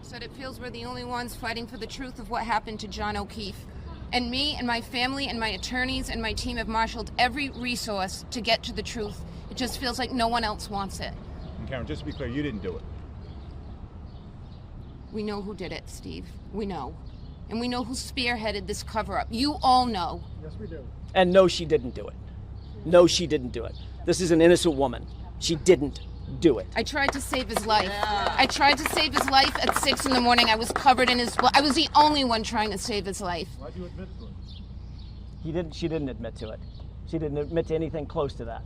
said it feels we're the only ones fighting for the truth of what happened to John O'Keefe. And me and my family and my attorneys and my team have marshaled every resource to get to the truth. It just feels like no one else wants it. And Karen, just to be clear, you didn't do it. We know who did it, Steve. We know. And we know who spearheaded this cover-up. You all know. Yes, we do. And no, she didn't do it. No, she didn't do it. This is an innocent woman. She didn't do it. I tried to save his life. I tried to save his life at 6 in the morning. I was covered in his blood. I was the only one trying to save his life. Why'd you admit to it? She didn't admit to it. She didn't admit to anything close to that.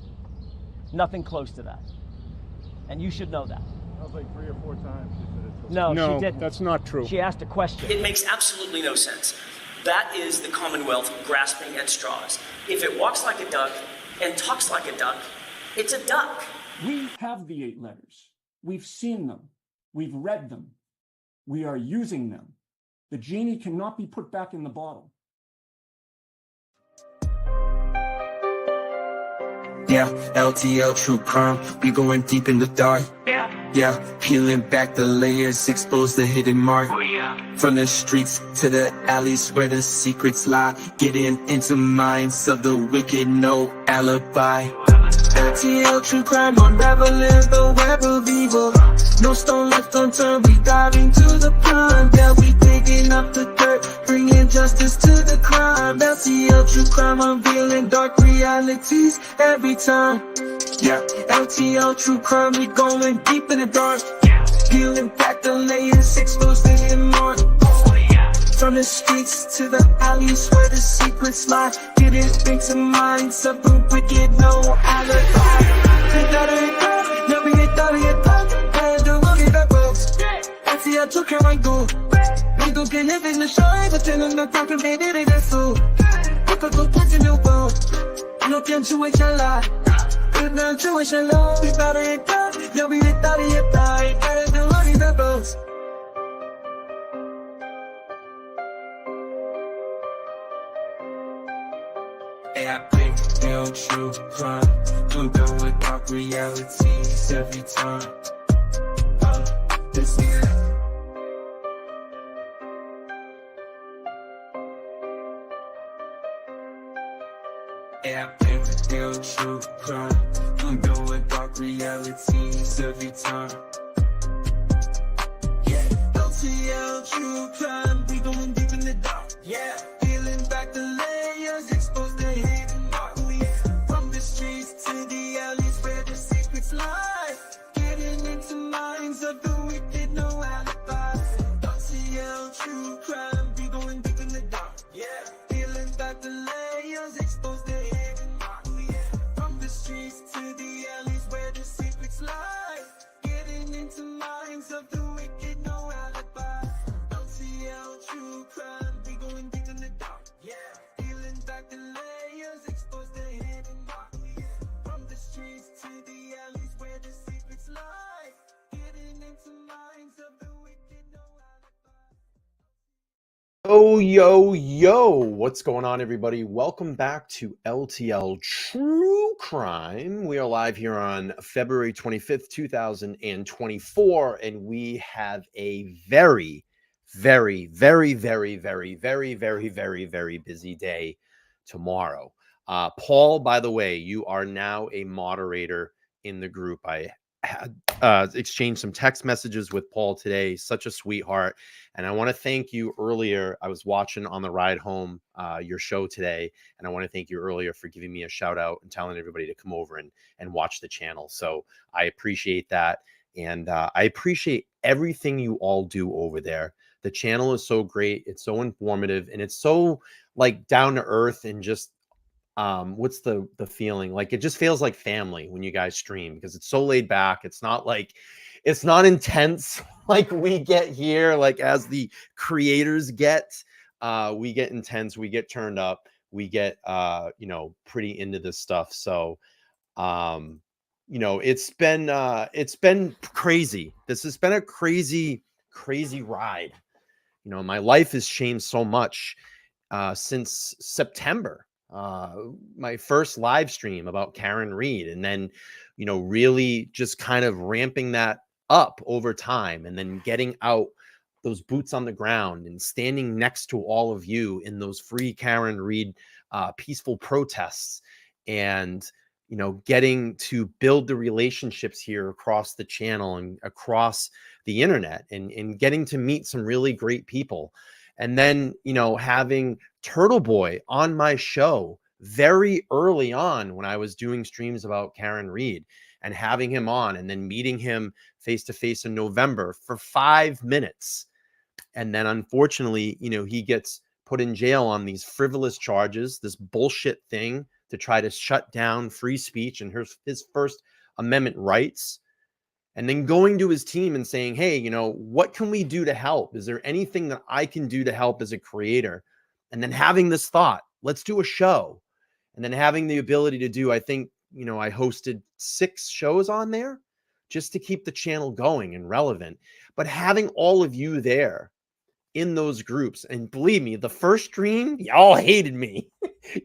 Nothing close to that. And you should know that. That was like 3 or 4 times she said it. No, she didn't. That's not true. She asked a question. It makes absolutely no sense. That is the Commonwealth grasping at straws. If it walks like a duck and talks like a duck, it's a duck. We have the 8 letters. We've seen them. We've read them. We are using them. The genie cannot be put back in the bottle. Yeah, LTL true crime, we going deep in the dark. Yeah, peeling back the layers, expose the hidden mark. From the streets to the alleys where the secrets lie, getting into minds of the wicked, no alibi. LTL true crime, unraveling the web of evil. No stone left unturned, we dive into the prime. Yeah, we digging up the dirt, bringing justice to the crime. LTL true crime, unveiling dark realities every time. Yeah, LTL true crime, we going deep in the dark. Peeling back the layers, expose the hidden mark. From the streets to the alleys where the secrets lie, getting into minds of the wicked, no alibi. LTL true crime, I go. We don't get live in the show, but then I'm not talking about it, that's so. Look at the place in your phone. No punctuation lie. Good punctuation low. We better hit that. You'll be hit that, hit that. Better than looking the boats. Hey, I think they'll true crime. I'm done with dark realities every time. This is yeah, I think they'll true crime. I'm done with dark realities every time. Yeah, LTL true crime. We going deep in the dark. Yeah, peeling back the layers, expose the hidden mark. From the streets to the alleys where the secrets lie, getting into minds of the wicked, no alibi. LTL true crime. We going deep in the dark. Yeah, peeling back the layers, expose the hidden mark. From the streets to the alleys where the secrets lie, getting into minds of the wicked, no alibi. LTL true crime, we going deep in the dark. Yeah, peeling back the layers, expose the hidden mark. From the streets to the alleys where the secrets lie, getting into minds of the wicked, no alibi. Yo, what's going on, everybody? Welcome back to LTL True Crime. We are live here on February 25th, 2024, and we have a very busy day tomorrow. Paul, by the way, you are now a moderator in the group. I had exchanged some text messages with Paul today. Such a sweetheart. And I want to thank you earlier. I was watching on the ride home your show today. And I want to thank you earlier for giving me a shout out and telling everybody to come over and watch the channel. So I appreciate that. And I appreciate everything you all do over there. The channel is so great. It's so informative. And it's so like down to earth and just what's the feeling like? It just feels like family when you guys stream because it's so laid back. It's not intense like we get here, like as the creators get. We get intense, we get turned up, we get pretty into this stuff. So it's been crazy. This has been a crazy ride. My life has changed so much since September. My first live stream about Karen Reed, and then, really just kind of ramping that up over time, and then getting out those boots on the ground and standing next to all of you in those free Karen Reed peaceful protests, and getting to build the relationships here across the channel and across the internet, and getting to meet some really great people. And then, having Turtleboy on my show very early on when I was doing streams about Karen Reed, and having him on, and then meeting him face to face in November for 5 minutes. And then unfortunately, he gets put in jail on these frivolous charges, this bullshit thing to try to shut down free speech and his First Amendment rights. And then going to his team and saying, hey, what can we do to help? Is there anything that I can do to help as a creator? And then having this thought, let's do a show. And then having the ability to do, I think, I hosted 6 shows on there just to keep the channel going and relevant. But having all of you there in those groups, and believe me, the first stream, y'all hated me.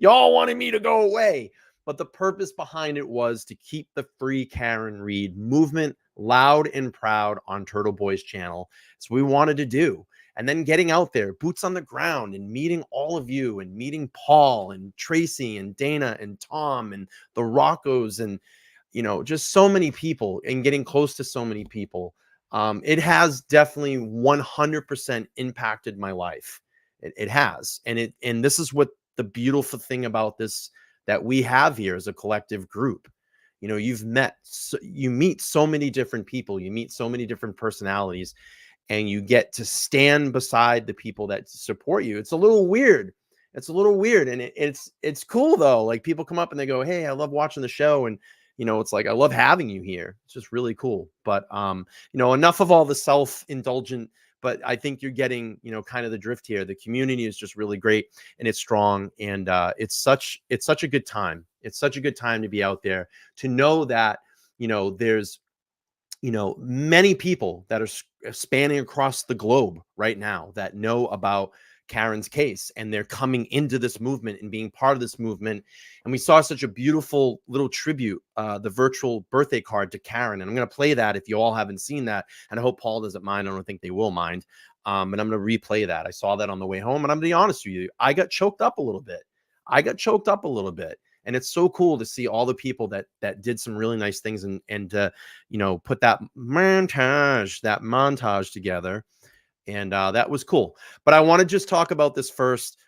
Y'all wanted me to go away. But the purpose behind it was to keep the free Karen Reed movement loud and proud on Turtleboy's channel. So we wanted to do. And then getting out there, boots on the ground, and meeting all of you, and meeting Paul and Tracy and Dana and Tom and the Roccos, and, just so many people, and getting close to so many people. It has definitely 100% impacted my life. It has. And this is what the beautiful thing about this that we have here as a collective group. You meet so many different people, you meet so many different personalities, and you get to stand beside the people that support you. It's a little weird. And it's cool though. Like, people come up and they go, hey, I love watching the show. And, it's like, I love having you here. It's just really cool. But, enough of all the self-indulgent, but I think you're getting, kind of the drift here. The community is just really great, and it's strong. And it's such a good time. It's such a good time to be out there, to know that, there's, many people that are spanning across the globe right now that know about Karen's case, and they're coming into this movement and being part of this movement. And we saw such a beautiful little tribute, the virtual birthday card to Karen. And I'm going to play that if you all haven't seen that. And I hope Paul doesn't mind. I don't think they will mind. And I'm going to replay that. I saw that on the way home, and I'm going to be honest with you, I got choked up a little bit. And it's so cool to see all the people that did some really nice things, and put that montage together. And that was cool. But I want to just talk about this first.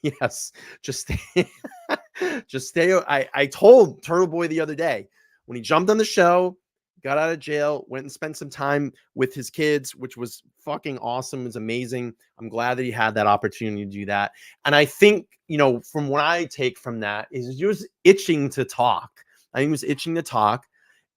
Yes, just stay. I told Turtleboy the other day, when he jumped on the show, got out of jail, went and spent some time with his kids, which was fucking awesome. It was amazing. I'm glad that he had that opportunity to do that. And I think, from what I take from that is he was itching to talk. I think he was itching to talk,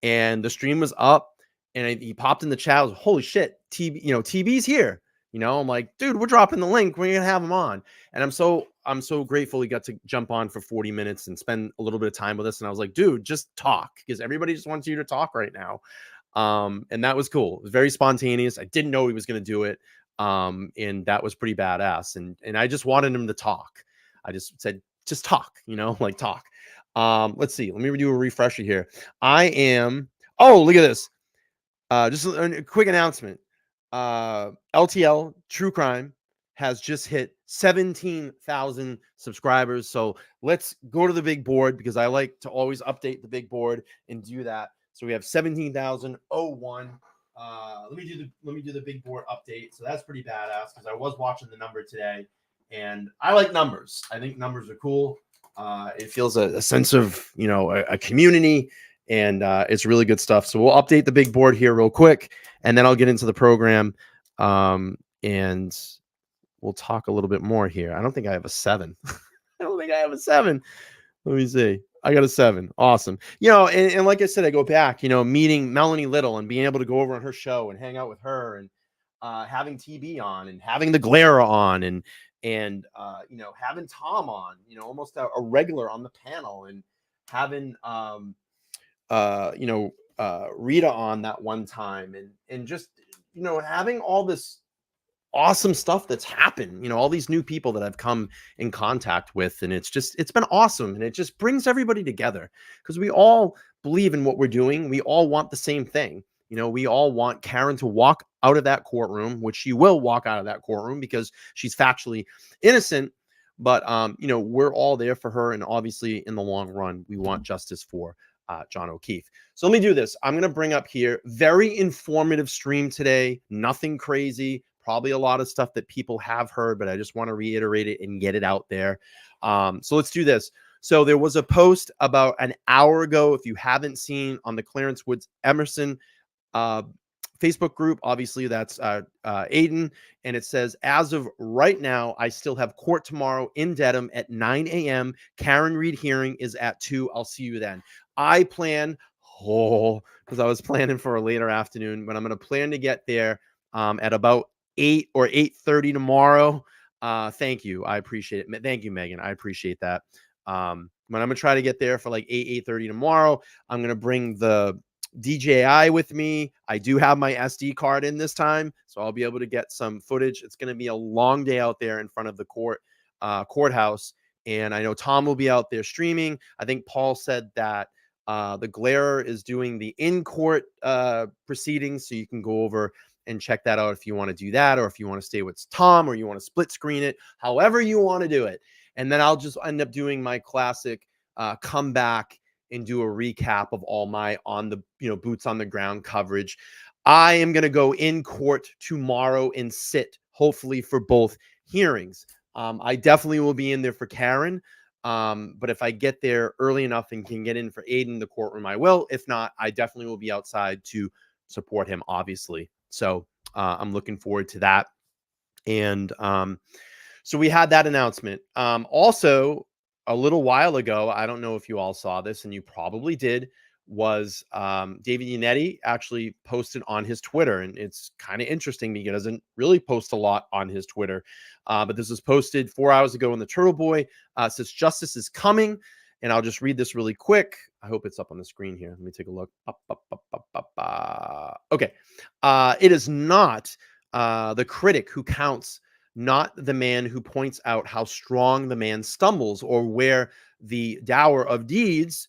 and the stream was up, and he popped in the chat. I was, holy shit, TB's here. I'm like, dude, we're dropping the link. We're going to have him on. And I'm so grateful he got to jump on for 40 minutes and spend a little bit of time with us. And I was like, dude, just talk, because everybody just wants you to talk right now. And that was cool. It was very spontaneous. I didn't know he was going to do it. And that was pretty badass. And I just wanted him to talk. I just said, just talk, talk. Let's see. Let me do a refresher here. Oh, look at this. Just a quick announcement. LTL True Crime has just hit 17,000 subscribers. So let's go to the big board, because I like to always update the big board and do that. So we have 17,001. Let me do the big board update. So that's pretty badass, because I was watching the number today, and I like numbers. I think numbers are cool. It feels a sense of, a community, and it's really good stuff. So we'll update the big board here real quick, and then I'll get into the program, and we'll talk a little bit more here. I don't think I have a 7. I don't think I have a 7. Let me see. I got a 7. Awesome. And like I said, I go back, meeting Melanie Little and being able to go over on her show and hang out with her, and having TB on, and having the Glera on, and having Tom on, almost a regular on the panel, and having Rita on that one time, and just having all this awesome stuff that's happened, all these new people that I've come in contact with, and it's been awesome, and it just brings everybody together, because we all believe in what we're doing. We all want the same thing, You know, we all want Karen to walk out of that courtroom, which she will walk out of that courtroom because she's factually innocent. But, you know, we're all there for her. And obviously, in the long run, we want justice for John O'Keefe. So let me do this. I'm going to bring up here, very informative stream today. Nothing crazy. Probably a lot of stuff that people have heard, but I just want to reiterate it and get it out there. So let's do this. So there was a post about an hour ago, if you haven't seen, on the Clarence Woods Emerson Facebook group. Obviously, that's Aiden. And it says, as of right now, I still have court tomorrow in Dedham at 9 a.m. Karen Reed hearing is at 2. I'll see you then. I plan, because I was planning for a later afternoon, but I'm going to plan to get there at about 8 or 8:30 tomorrow. Thank you. I appreciate it. Thank you, Megan. I appreciate that. But I'm going to try to get there for like 8:30 tomorrow. I'm going to bring the DJI with me. I do have my SD card in this time, so I'll be able to get some footage. It's going to be a long day out there in front of the courthouse. And I know Tom will be out there streaming. I think Paul said that the Glare is doing the in-court proceedings, so you can go over and check that out if you want to do that, or if you want to stay with Tom, or you want to split screen it, however you want to do it. And then I'll just end up doing my classic comeback and do a recap of all my boots on the ground coverage. I am going to go in court tomorrow and sit, hopefully, for both hearings. I definitely will be in there for Karen. But if I get there early enough and can get in for Aiden, the courtroom, I will. If not, I definitely will be outside to support him, obviously. So I'm looking forward to that. And so we had that announcement. Also, a little while ago, I don't know if you all saw this, and you probably did, was David Yannetti actually posted on his Twitter. And it's kind of interesting because he doesn't really post a lot on his Twitter. But this was posted 4 hours ago in the Turtleboy. It says, justice is coming. And I'll just read this really quick. I hope it's up on the screen here. Let me take a look. Okay. It is not the critic who counts, not the man who points out how strong the man stumbles or where the dower of deeds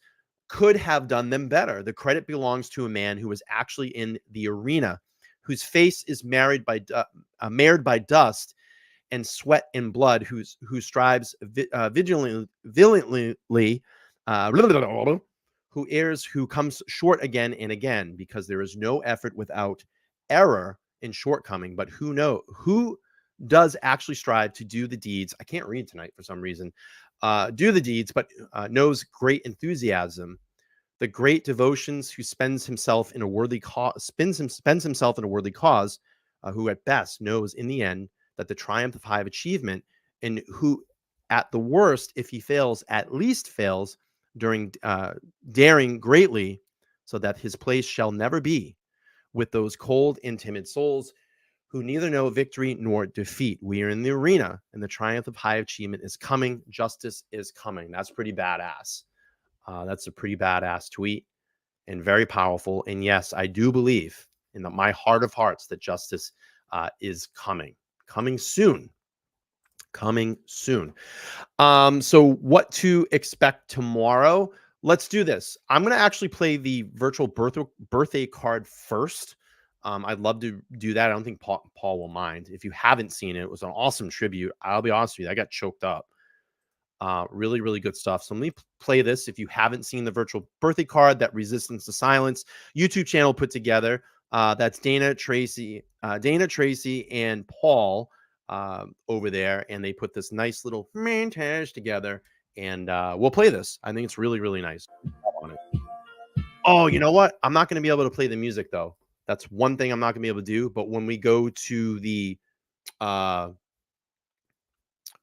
could have done them better. The credit belongs to a man who was actually in the arena, whose face is marred by dust and sweat and blood, who strives vigilantly, who errs, who comes short again and again, because there is no effort without error and shortcoming. But who does actually strive to do the deeds? I can't read tonight for some reason. Do the deeds, but knows great enthusiasm, the great devotions, who spends himself in a worthy cause, spends himself in a worthy cause, who at best knows in the end that the triumph of high achievement, and who at the worst, if he fails, at least fails during daring greatly, so that his place shall never be with those cold and timid souls who neither know victory nor defeat. We are in the arena, and the triumph of high achievement is coming. Justice is coming. That's pretty badass. That's a pretty badass tweet and very powerful. And yes, I do believe in my heart of hearts that justice is coming soon. So what to expect tomorrow? Let's do this. I'm going to actually play the virtual birthday card first. I'd love to do that. I don't think Paul will mind. If you haven't seen it, it was an awesome tribute. I'll be honest with you, I got choked up. Really, really good stuff. So let me play this. If you haven't seen the virtual birthday card that Resistance to Silence YouTube channel put together, that's Dana, Tracy, and Paul over there, and they put this nice little montage together, and we'll play this. I think it's really, really nice. Oh, you know what? I'm not going to be able to play the music though. That's one thing I'm not going to be able to do. But when we go to the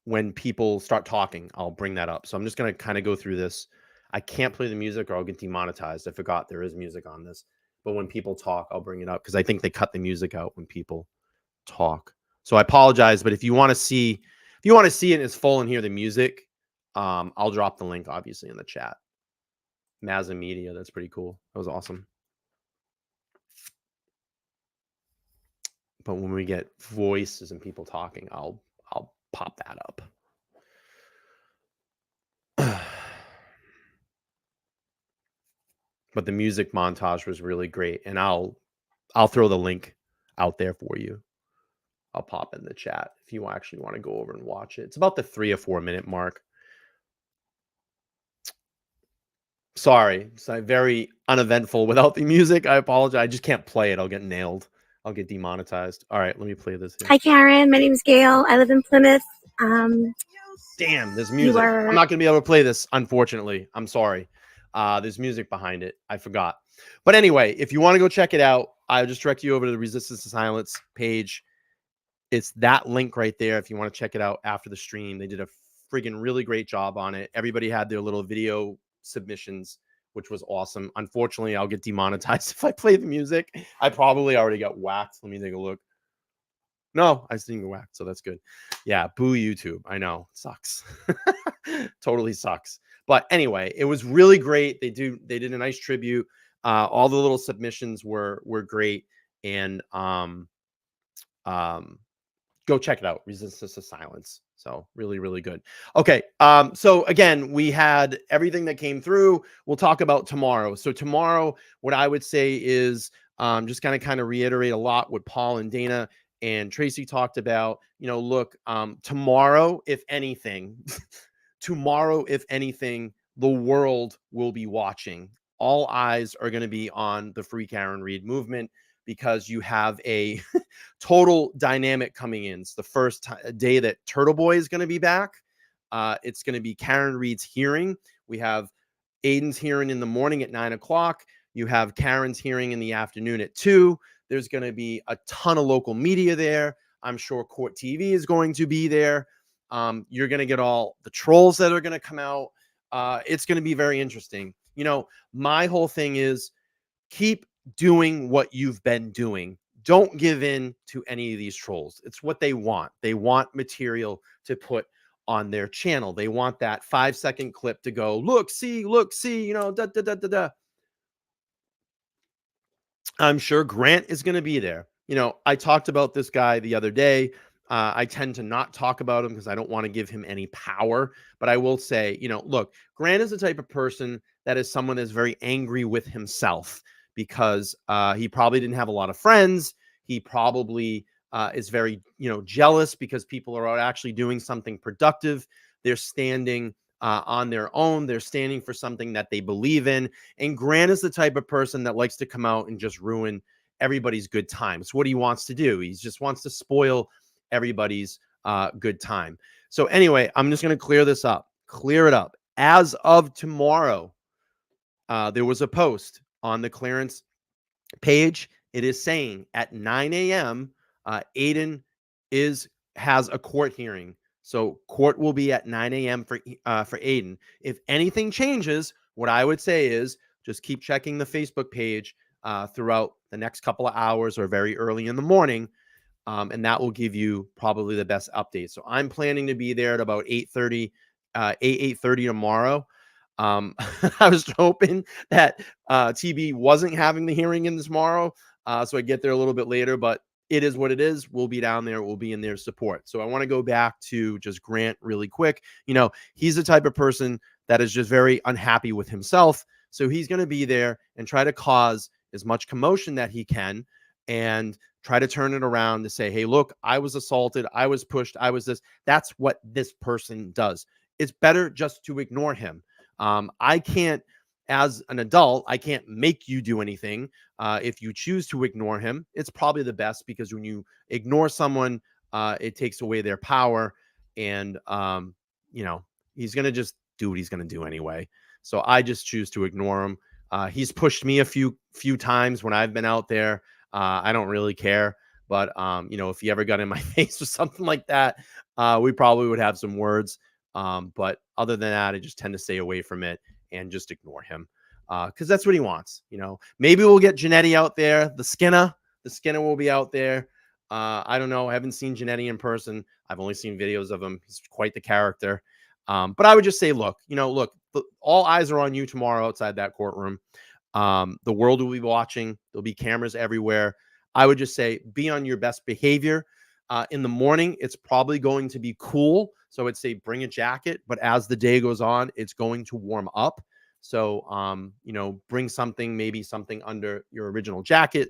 when people start talking, I'll bring that up. So I'm just going to kind of go through this. I can't play the music or I'll get demonetized. I forgot there is music on this. But when people talk, I'll bring it up because I think they cut the music out when people talk. So I apologize, but if you want to see it in its full and hear the music, I'll drop the link obviously in the chat. Mazza Media, that's pretty cool. That was awesome. But when we get voices and people talking, I'll pop that up. But the music montage was really great, and I'll I'll throw the link out there for you. I'll pop in the chat if you actually want to go over and watch it. It's about the 3 or 4 minute mark. Sorry, it's very uneventful without the music. I apologize. I just can't play it. I'll get nailed. I'll get demonetized. All right, let me play this here. Hi, Karen. My name is Gail. I live in Plymouth. Damn, there's music. I'm not going to be able to play this, unfortunately. I'm sorry. There's music behind it. I forgot. But anyway, if you want to go check it out, I'll just direct you over to the Resistance to Silence page. It's that link right there if you want to check it out after the stream. They did a friggin' really great job on it. Everybody had their little video submissions, which was awesome. Unfortunately, I'll get demonetized if I play the music. I probably already got whacked. Let me take a look. No, I didn't get whacked, so that's good. Yeah, boo YouTube. I know, it sucks. Totally sucks. But anyway, it was really great. They did a nice tribute. All the little submissions were great, and go check it out. Resistance to Silence. So really, really good. Okay. So again, we had everything that came through. We'll talk about tomorrow. So tomorrow, what I would say is just kind of reiterate a lot what Paul and Dana and Tracy talked about. You know, look, tomorrow, if anything, the world will be watching. All eyes are going to be on the Free Karen Read movement, because you have a total dynamic coming in. It's the first day that Turtleboy is going to be back. It's going to be Karen Read's hearing. We have Aiden's hearing in the morning at 9 o'clock. You have Karen's hearing in the afternoon at 2. There's going to be a ton of local media there. I'm sure Court TV is going to be there. You're going to get all the trolls that are going to come out. It's going to be very interesting. You know, my whole thing is keep doing what you've been doing. Don't give in to any of these trolls. It's what they want. They want material to put on their channel. They want that 5-second clip to go, look, see, you know, da, da, da, da, da. I'm sure Grant is going to be there. You know, I talked about this guy the other day. I tend to not talk about him because I don't want to give him any power. But I will say, you know, look, Grant is the type of person that is someone that's very angry with himself, because he probably didn't have a lot of friends. He probably is very, you know, jealous because people are actually doing something productive. They're standing on their own. They're standing for something that they believe in. And Grant is the type of person that likes to come out and just ruin everybody's good time. It's what he wants to do. He just wants to spoil everybody's good time. So anyway, I'm just going to clear it up. As of tomorrow, there was a post on the clearance page. It is saying at 9 a.m. Aiden has a court hearing. So court will be at 9 a.m. for Aiden. If anything changes, what I would say is just keep checking the Facebook page throughout the next couple of hours or very early in the morning. And that will give you probably the best update. So I'm planning to be there at about 8:30 tomorrow. I was hoping that TB wasn't having the hearing in tomorrow, so I get there a little bit later, but it is what it is. We'll be down there. We'll be in their support. So I want to go back to just Grant really quick. You know, he's the type of person that is just very unhappy with himself. So he's going to be there and try to cause as much commotion that he can and try to turn it around to say, hey, look, I was assaulted. I was pushed. I was this. That's what this person does. It's better just to ignore him. I can't, as an adult, I can't make you do anything. If you choose to ignore him, it's probably the best, because when you ignore someone, it takes away their power, and you know, he's going to just do what he's going to do anyway. So I just choose to ignore him. He's pushed me a few times when I've been out there. I don't really care, but you know, if he ever got in my face or something like that, we probably would have some words. But other than that, I just tend to stay away from it and just ignore him, because that's what he wants. You know, maybe we'll get Janetti out there. The Skinner will be out there. I don't know. I haven't seen Janetti in person. I've only seen videos of him. He's quite the character. But I would just say, look, all eyes are on you tomorrow outside that courtroom. The world will be watching. There'll be cameras everywhere. I would just say, be on your best behavior. In the morning, it's probably going to be cool. So I'd say bring a jacket, but as the day goes on, it's going to warm up. So, bring something, maybe something under your original jacket,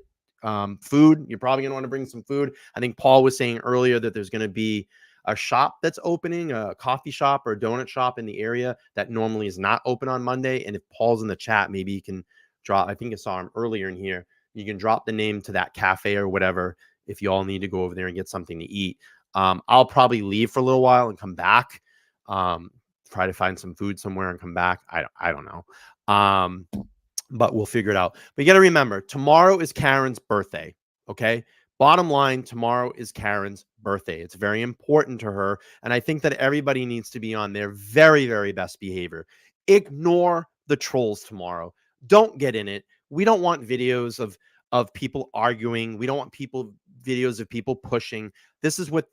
Food, you're probably going to want to bring some food. I think Paul was saying earlier that there's going to be a shop that's opening, a coffee shop or a donut shop in the area that normally is not open on Monday. And if Paul's in the chat, maybe you can drop, I think I saw him earlier in here. You can drop the name to that cafe or whatever if you all need to go over there and get something to eat. I'll probably leave for a little while and come back. Try to find some food somewhere and come back. I don't know. But we'll figure it out. But you got to remember, tomorrow is Karen's birthday. Okay. Bottom line, tomorrow is Karen's birthday. It's very important to her. And I think that everybody needs to be on their very, very best behavior. Ignore the trolls tomorrow. Don't get in it. We don't want videos of people arguing. We don't want videos of people pushing. This is what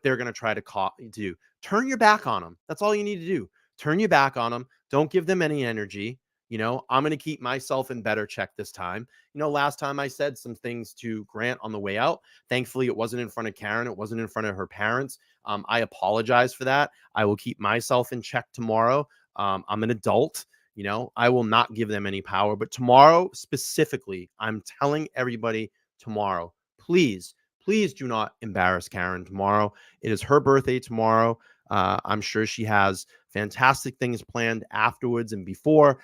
they're going to try to do. Turn your back on them. That's all you need to do. Turn your back on them. Don't give them any energy. You know, I'm going to keep myself in better check this time. You know, last time I said some things to Grant on the way out. Thankfully, it wasn't in front of Karen. It wasn't in front of her parents. I apologize for that. I will keep myself in check tomorrow. I'm an adult. You know, I will not give them any power. But tomorrow, specifically, I'm telling everybody tomorrow, please do not embarrass Karen tomorrow. It is her birthday tomorrow. I'm sure she has fantastic things planned afterwards and before.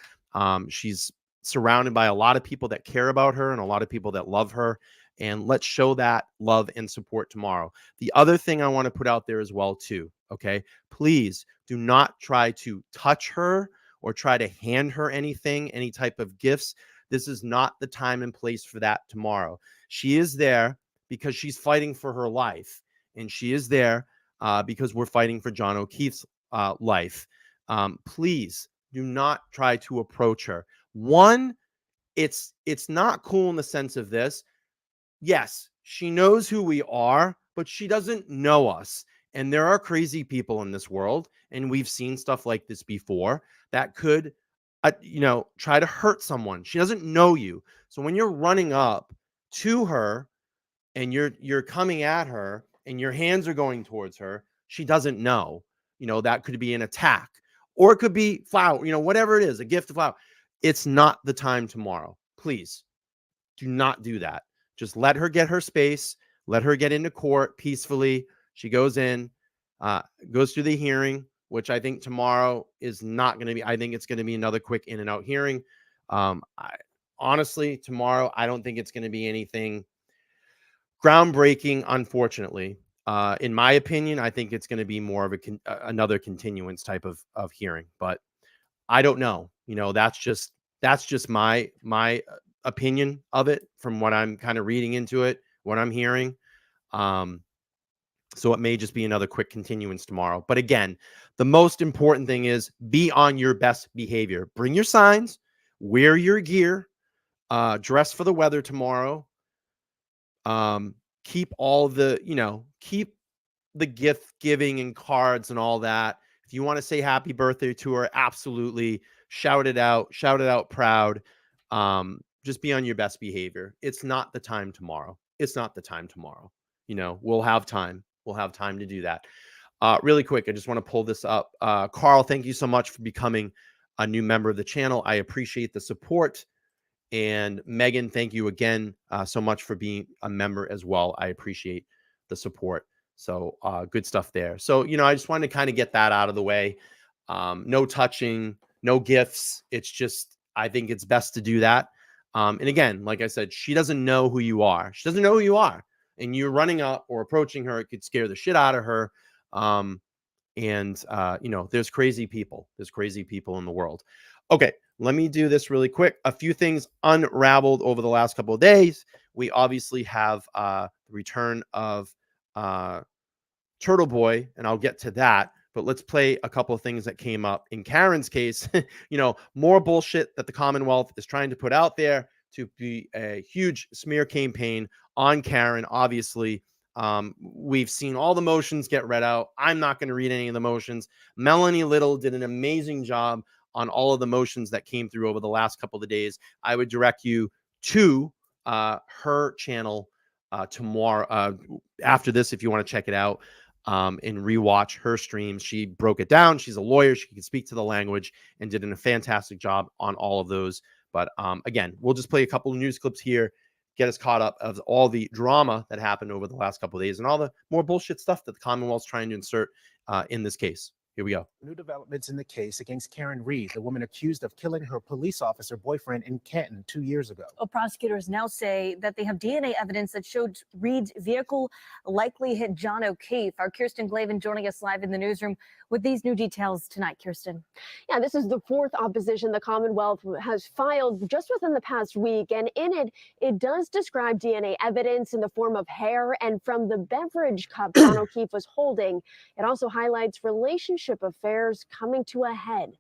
She's surrounded by a lot of people that care about her and a lot of people that love her. And let's show that love and support tomorrow. The other thing I want to put out there as well, too. Okay. Please do not try to touch her or try to hand her anything, any type of gifts. This is not the time and place for that tomorrow. She is there because she's fighting for her life. And she is there because we're fighting for John O'Keefe's life. Please do not try to approach her. One, it's not cool in the sense of this. Yes, she knows who we are, but she doesn't know us. And there are crazy people in this world, and we've seen stuff like this before that could, try to hurt someone. She doesn't know you. So when you're running up to her and you're coming at her and your hands are going towards her, she doesn't know. You know, that could be an attack. Or it could be flower, whatever it is, a gift of flower. It's not the time tomorrow. Please do not do that. Just let her get her space. Let her get into court peacefully. She goes in, goes through the hearing, which I think tomorrow is not going to be. I think it's going to be another quick in and out hearing. Honestly, tomorrow, I don't think it's going to be anything groundbreaking, unfortunately. In my opinion, I think it's going to be more of another continuance type of hearing, but I don't know. That's just my opinion of it from what I'm kind of reading into it, what I'm hearing. So it may just be another quick continuance tomorrow. But again, the most important thing is be on your best behavior. Bring your signs, wear your gear, dress for the weather tomorrow. Keep all the, keep the gift giving and cards and all that. If you want to say happy birthday to her, absolutely shout it out proud. Just be on your best behavior. It's not the time tomorrow. It's not the time tomorrow. We'll have time. We'll have time to do that. Really quick, I just want to pull this up. Carl, thank you so much for becoming a new member of the channel. I appreciate the support. And Megan, thank you again so much for being a member as well. I appreciate the support. So good stuff there. So, I just wanted to kind of get that out of the way. No touching, no gifts. It's just, I think it's best to do that. And again, like I said, she doesn't know who you are. She doesn't know who you are. And you're running up or approaching her. It could scare the shit out of her. There's crazy people. There's crazy people in the world. Okay, let me do this really quick. A few things unraveled over the last couple of days. We obviously have the return of Turtleboy, and I'll get to that. But let's play a couple of things that came up. In Karen's case, more bullshit that the Commonwealth is trying to put out there to be a huge smear campaign on Karen. Obviously, we've seen all the motions get read out. I'm not going to read any of the motions. Melanie Little did an amazing job on all of the motions that came through over the last couple of days. I would direct you to her channel tomorrow after this if you want to check it out and rewatch her streams. She broke it down. She's a lawyer. She can speak to the language and did a fantastic job on all of those. But again, we'll just play a couple of news clips here. get us caught up of all the drama that happened over the last couple of days and all the more bullshit stuff that the Commonwealth's trying to insert in this case. Here we go. New developments in the case against Karen Reed, the woman accused of killing her police officer boyfriend in Canton 2 years ago. Well, prosecutors now say that they have DNA evidence that showed Reed's vehicle likely hit John O'Keefe. Our Kirsten Glavin joining us live in the newsroom with these new details tonight. Kirsten. Yeah, this is the fourth opposition the Commonwealth has filed just within the past week. And in it, it does describe DNA evidence in the form of hair and from the beverage cup John O'Keefe was holding. It also highlights relationship affairs coming to a head.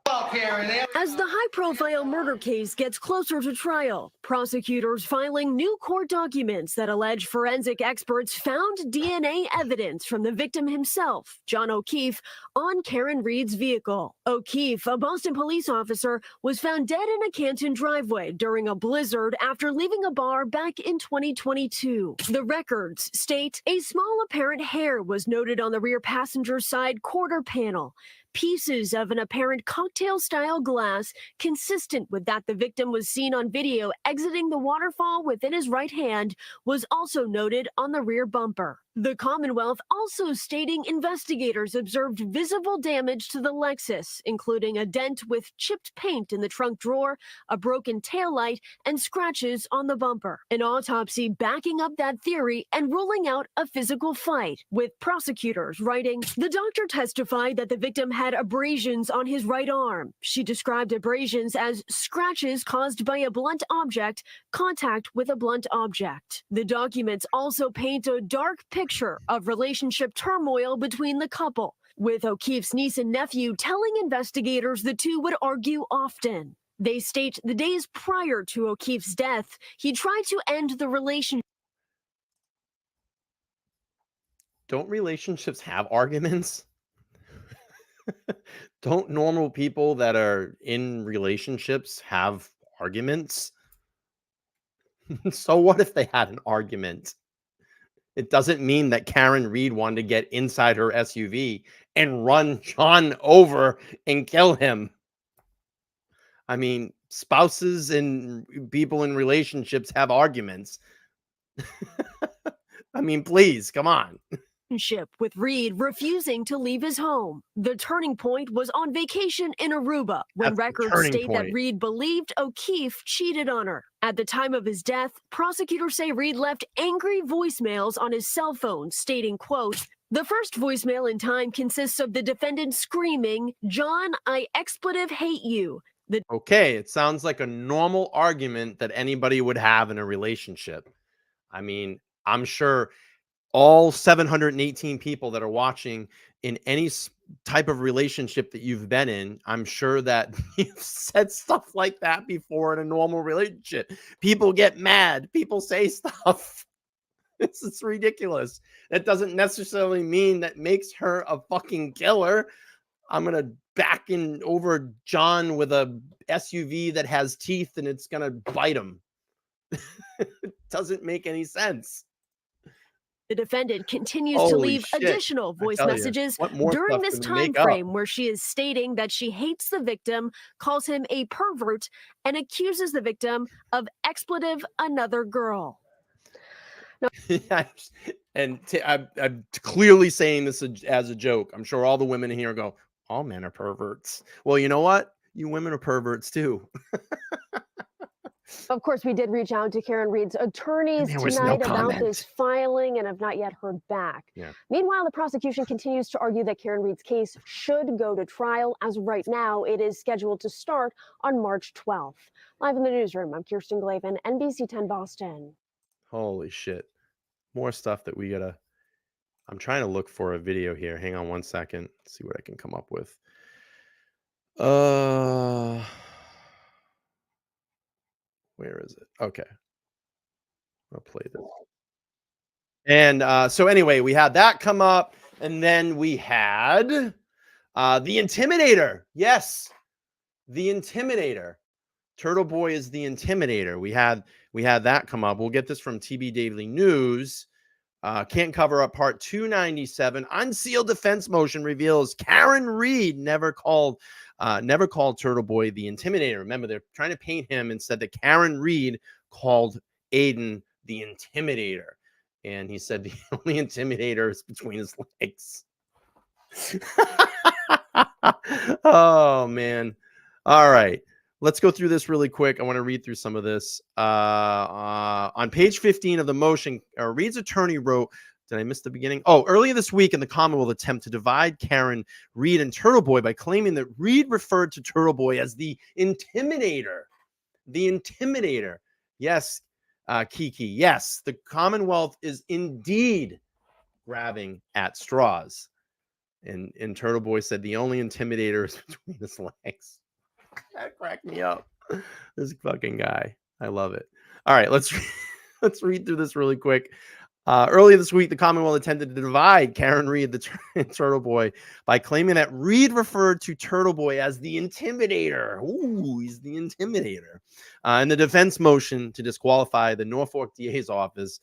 As the high-profile murder case gets closer to trial, prosecutors filing new court documents that allege forensic experts found DNA evidence from the victim himself, John O'Keefe, on Karen Reed's vehicle. O'Keefe, a Boston police officer, was found dead in a Canton driveway during a blizzard after leaving a bar back in 2022. The records state a small apparent hair was noted on the rear passenger side quarter panel. Pieces of an apparent cocktail-style glass consistent with that the victim was seen on video exiting the waterfall within his right hand was also noted on the rear bumper. The Commonwealth also stating investigators observed visible damage to the Lexus, including a dent with chipped paint in the trunk drawer, a broken taillight, and scratches on the bumper. An autopsy backing up that theory and ruling out a physical fight, with prosecutors writing, the doctor testified that the victim had abrasions on his right arm. She described abrasions as scratches caused by a blunt object, contact with a blunt object. The documents also paint a dark picture of relationship turmoil between the couple, with O'Keefe's niece and nephew telling investigators the two would argue often. They state the days prior to O'Keefe's death, he tried to end the relationship. Don't relationships have arguments? Don't normal people that are in relationships have arguments? So what if they had an argument? It doesn't mean that Karen Reed wanted to get inside her SUV and run John over and kill him. I mean, spouses and people in relationships have arguments. I mean, please, come on. With Reed refusing to leave his home. The turning point was on vacation in Aruba, when records state that Reed believed O'Keefe cheated on her. At the time of his death, prosecutors say Reed left angry voicemails on his cell phone, stating, quote, the first voicemail in time consists of the defendant screaming, John, I expletive hate you. Okay, it sounds like a normal argument that anybody would have in a relationship. I mean, I'm sure all 718 people that are watching in any type of relationship that you've been in, I'm sure that you've said stuff like that before in a normal relationship. People get mad. People say stuff. It's ridiculous. That doesn't necessarily mean that makes her a fucking killer. I'm going to back in over John with a SUV that has teeth and it's going to bite him. It doesn't make any sense. The defendant continues to leave additional voice messages during this time frame where she is stating that she hates the victim, calls him a pervert, and accuses the victim of expletive another girl. And I'm clearly saying this as a joke. I'm sure all the women here go, all men are perverts. Well, you know what? You women are perverts too. Of course, we did reach out to Karen Reed's attorneys tonight about this filing and have not yet heard back. Yeah. Meanwhile, the prosecution continues to argue that Karen Reed's case should go to trial. As right now, it is scheduled to start on March 12th. Live in the newsroom, I'm Kirsten Glavin, NBC 10 Boston. Holy shit. More stuff that we gotta... I'm trying to look for a video here. Hang on one second. See what I can come up with. Where is it? Okay. I'll play this. And so anyway, we had that come up, and then we had the Intimidator. Yes, the Intimidator. Turtle Boy is the Intimidator. We had that come up. We'll get this from TB Daily News. Can't cover up part 297. Unsealed defense motion reveals Karen Reed never called Turtle Boy the Intimidator. Remember, they're trying to paint him and said that Karen Reed called Aiden the Intimidator. And he said the only intimidator is between his legs. Oh, man. All right. Let's go through this really quick. I want to read through some of this. On page 15 of the motion, Reed's attorney wrote, did I miss the beginning? Oh, earlier this week in the Commonwealth attempt to divide Karen, Reed, and Turtleboy by claiming that Reed referred to Turtleboy as the Intimidator. The Intimidator. Yes, Kiki. Yes, the Commonwealth is indeed grabbing at straws. And Turtleboy said the only intimidator is between his legs. That cracked me up. This fucking guy. I love it. All right, let's read through this really quick. Earlier this week, the Commonwealth attempted to divide Karen Reed, the Turtleboy, by claiming that Reed referred to Turtleboy as the Intimidator. Ooh, he's the Intimidator. In the defense motion to disqualify the Norfolk DA's office.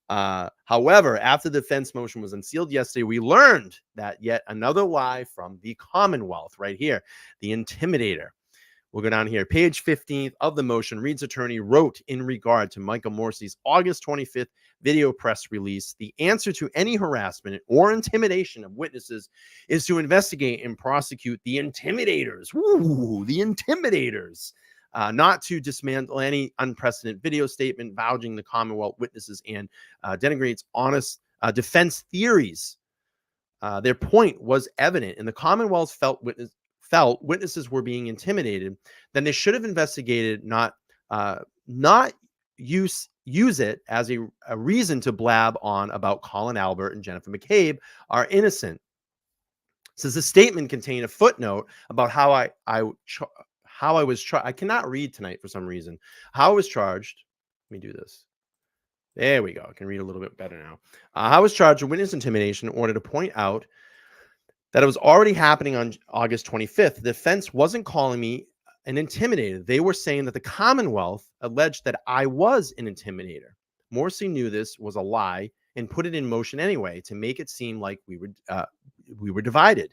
However, after the defense motion was unsealed yesterday, we learned that yet another lie from the Commonwealth right here, the Intimidator. We'll go down here. Page 15 of the motion. Reed's attorney wrote in regard to Michael Morsi's August 25th video press release, the answer to any harassment or intimidation of witnesses is to investigate and prosecute the intimidators. Ooh, the intimidators. Not to dismantle any unprecedented video statement vouching the Commonwealth witnesses and denigrates honest defense theories. Their point was evident, and the Commonwealth felt witnesses were being intimidated. Then they should have investigated, not use it as a reason to blab on about Colin Albert and Jennifer McCabe are innocent. Says the statement contained a footnote about how I was charged. I cannot read tonight for some reason. How I was charged. Let me do this. There we go. I can read a little bit better now. I was charged with witness intimidation in order to point out that it was already happening on August 25th. The defense wasn't calling me an intimidator. They were saying that the Commonwealth alleged that I was an intimidator. Morsi knew this was a lie and put it in motion anyway to make it seem like we were divided.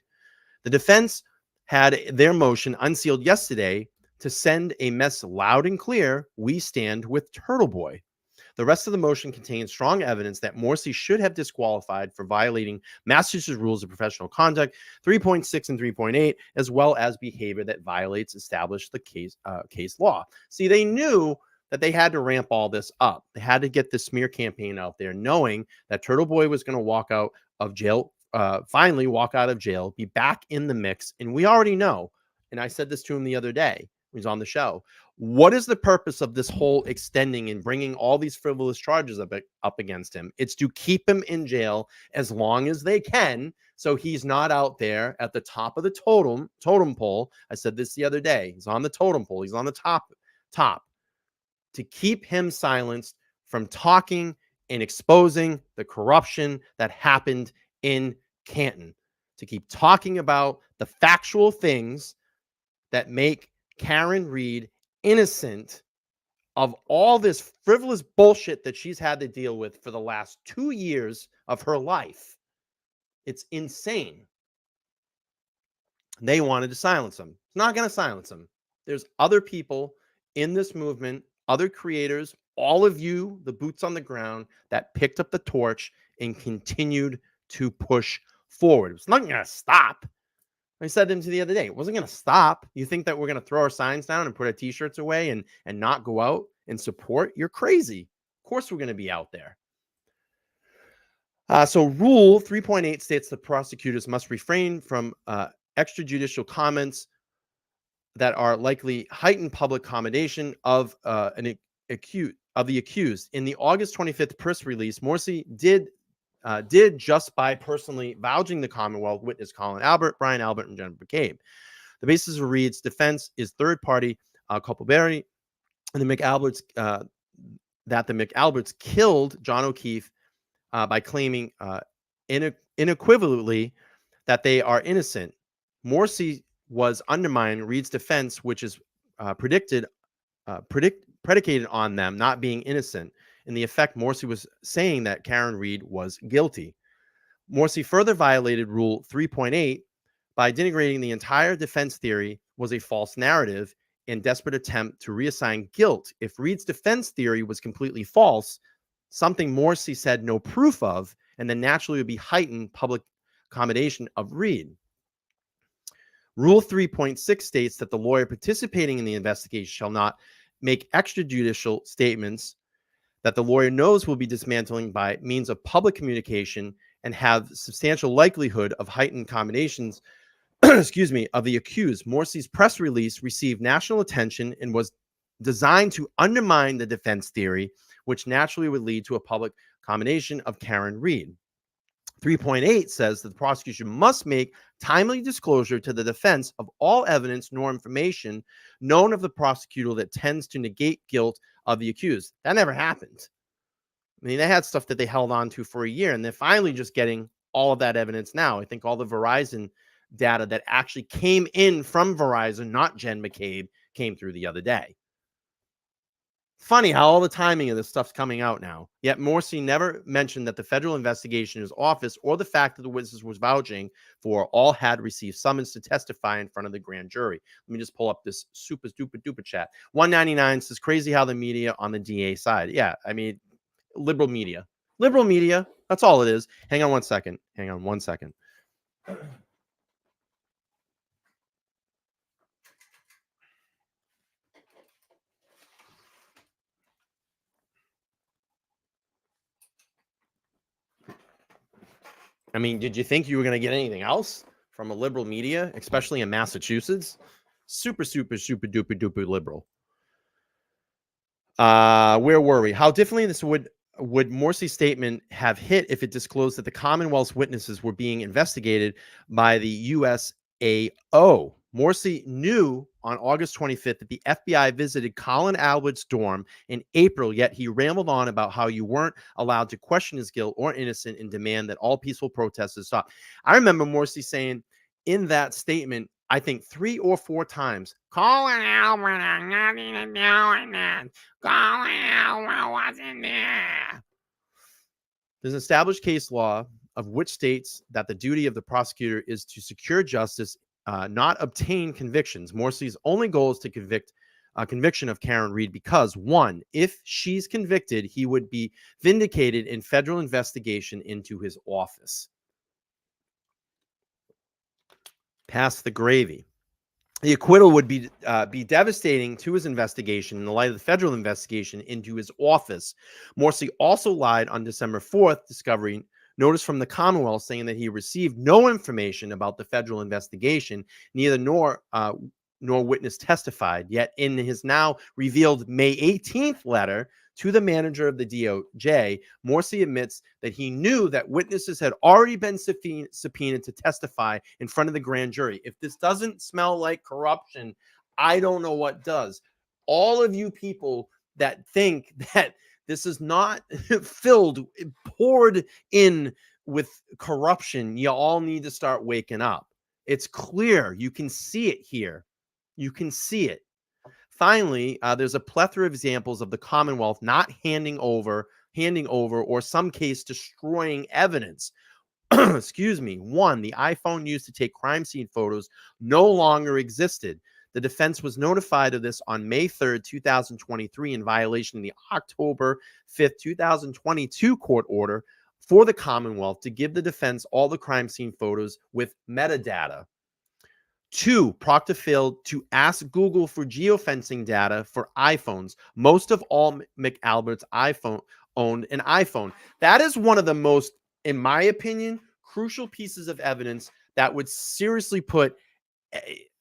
The defense had their motion unsealed yesterday to send a message loud and clear: we stand with Turtleboy. The rest of the motion contains strong evidence that Morsi should have disqualified for violating Massachusetts rules of professional conduct 3.6 and 3.8, as well as behavior that violates established case law. See, they knew that they had to ramp all this up. They had to get the smear campaign out there, knowing that Turtleboy was going to walk out of jail, finally walk out of jail, be back in the mix. And we already know, and I said this to him the other day, he was on the show, what is the purpose of this whole extending and bringing all these frivolous charges up against him? It's to keep him in jail as long as they can, so he's not out there at the top of the totem pole. I said this the other day. He's on the totem pole. He's on the top, to keep him silenced from talking and exposing the corruption that happened in Canton, to keep talking about the factual things that make Karen Reed innocent of all this frivolous bullshit that she's had to deal with for the last 2 years of her life. It's insane. They wanted to silence him. It's not going to silence him. There's other people in this movement, other creators, all of you, the boots on the ground, that picked up the torch and continued to push forward. It's not going to stop. I said them to the other day. It wasn't going to stop. You think that we're going to throw our signs down and put our t-shirts away and not go out and support? You're crazy. Of course we're going to be out there. So Rule 3.8 states that prosecutors must refrain from extrajudicial comments that are likely heightened public commendation of the accused. In the August 25th press release, Morsi did just by personally vouching the Commonwealth witness Colin Albert, Brian Albert, and Jennifer McCabe. The basis of Reed's defense is third-party culpability, and the McAlberts that the McAlberts killed John O'Keefe by claiming unequivocally that they are innocent. Morsi was undermining Reed's defense, which is predicated on them not being innocent. In the effect, Morsi was saying that Karen Reed was guilty. Morsi further violated Rule 3.8 by denigrating the entire defense theory was a false narrative and desperate attempt to reassign guilt if Reed's defense theory was completely false, something Morsi said no proof of, and then naturally would be heightened public accommodation of Reed. Rule 3.6 states that the lawyer participating in the investigation shall not make extrajudicial statements that the lawyer knows will be dismantling by means of public communication and have substantial likelihood of heightened accommodations excuse me, of the accused. Morsi's press release received national attention and was designed to undermine the defense theory, which naturally would lead to a public accommodation of Karen Reed. 3.8 says that the prosecution must make timely disclosure to the defense of all evidence nor information known of the prosecutor that tends to negate guilt of the accused. That never happened. I mean, they had stuff that they held on to for a year, and they're finally just getting all of that evidence now. I think all the Verizon data that actually came in from Verizon, not Jen McCabe, came through the other day. Funny how all the timing of this stuff's coming out now. Yet Morsi never mentioned that the federal investigation in his office or the fact that the witnesses was vouching for all had received summons to testify in front of the grand jury. Let me just pull up this super duper chat. 199 says, crazy how the media on the DA side. Yeah, I mean, liberal media. Liberal media. That's all it is. Hang on one second. I mean, did you think you were going to get anything else from a liberal media, especially in Massachusetts? Super duper liberal. Where were we? How differently this would Morsi's statement have hit if it disclosed that the Commonwealth's witnesses were being investigated by the USAO? Morsi knew on August 25th that the FBI visited Colin Alwood's dorm in April, yet he rambled on about how you weren't allowed to question his guilt or innocence and demand that all peaceful protesters stop. I remember Morsi saying in that statement, I think 3 or 4 times, Colin Alwood had nothing to do with that. Colin Alwood wasn't there. There's an established case law of which states that the duty of the prosecutor is to secure justice, not obtain convictions. Morsi's only goal is to convict conviction of Karen Reed because, 1, if she's convicted, he would be vindicated in federal investigation into his office. Pass the gravy. The acquittal would be devastating to his investigation in the light of the federal investigation into his office. Morsi also lied on December 4th, discovering notice from the Commonwealth saying that he received no information about the federal investigation, neither nor witness testified. Yet in his now revealed May 18th letter to the manager of the DOJ, Morsi admits that he knew that witnesses had already been subpoenaed to testify in front of the grand jury. If this doesn't smell like corruption, I don't know what does. All of you people that think that this is not poured in with corruption, you all need to start waking up. It's clear. You can see it here. You can see it. Finally, there's a plethora of examples of the Commonwealth not handing over, or some case destroying evidence. Excuse me. 1, the iPhone used to take crime scene photos no longer existed. The defense was notified of this on May 3rd, 2023, in violation of the October 5th, 2022 court order for the Commonwealth to give the defense all the crime scene photos with metadata. 2, Proctor failed to ask Google for geofencing data for iPhones. Most of all McAlbert's iPhone owned an iPhone. That is one of the most, in my opinion, crucial pieces of evidence that would seriously put,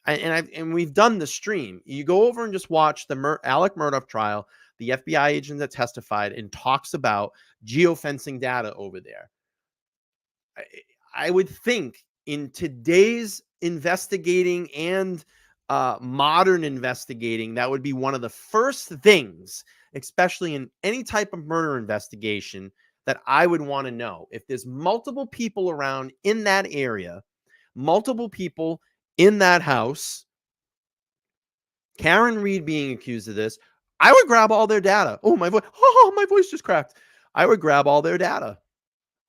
and we've done the stream. You go over and just watch the Alec Murdaugh trial, the FBI agent that testified and talks about geofencing data over there. I would think in today's investigating and modern investigating, that would be one of the first things, especially in any type of murder investigation, that I would want to know. If there's multiple people around in that area, multiple people in that house, Karen Reed being accused of this, I would grab all their data. Oh, my voice just cracked. I would grab all their data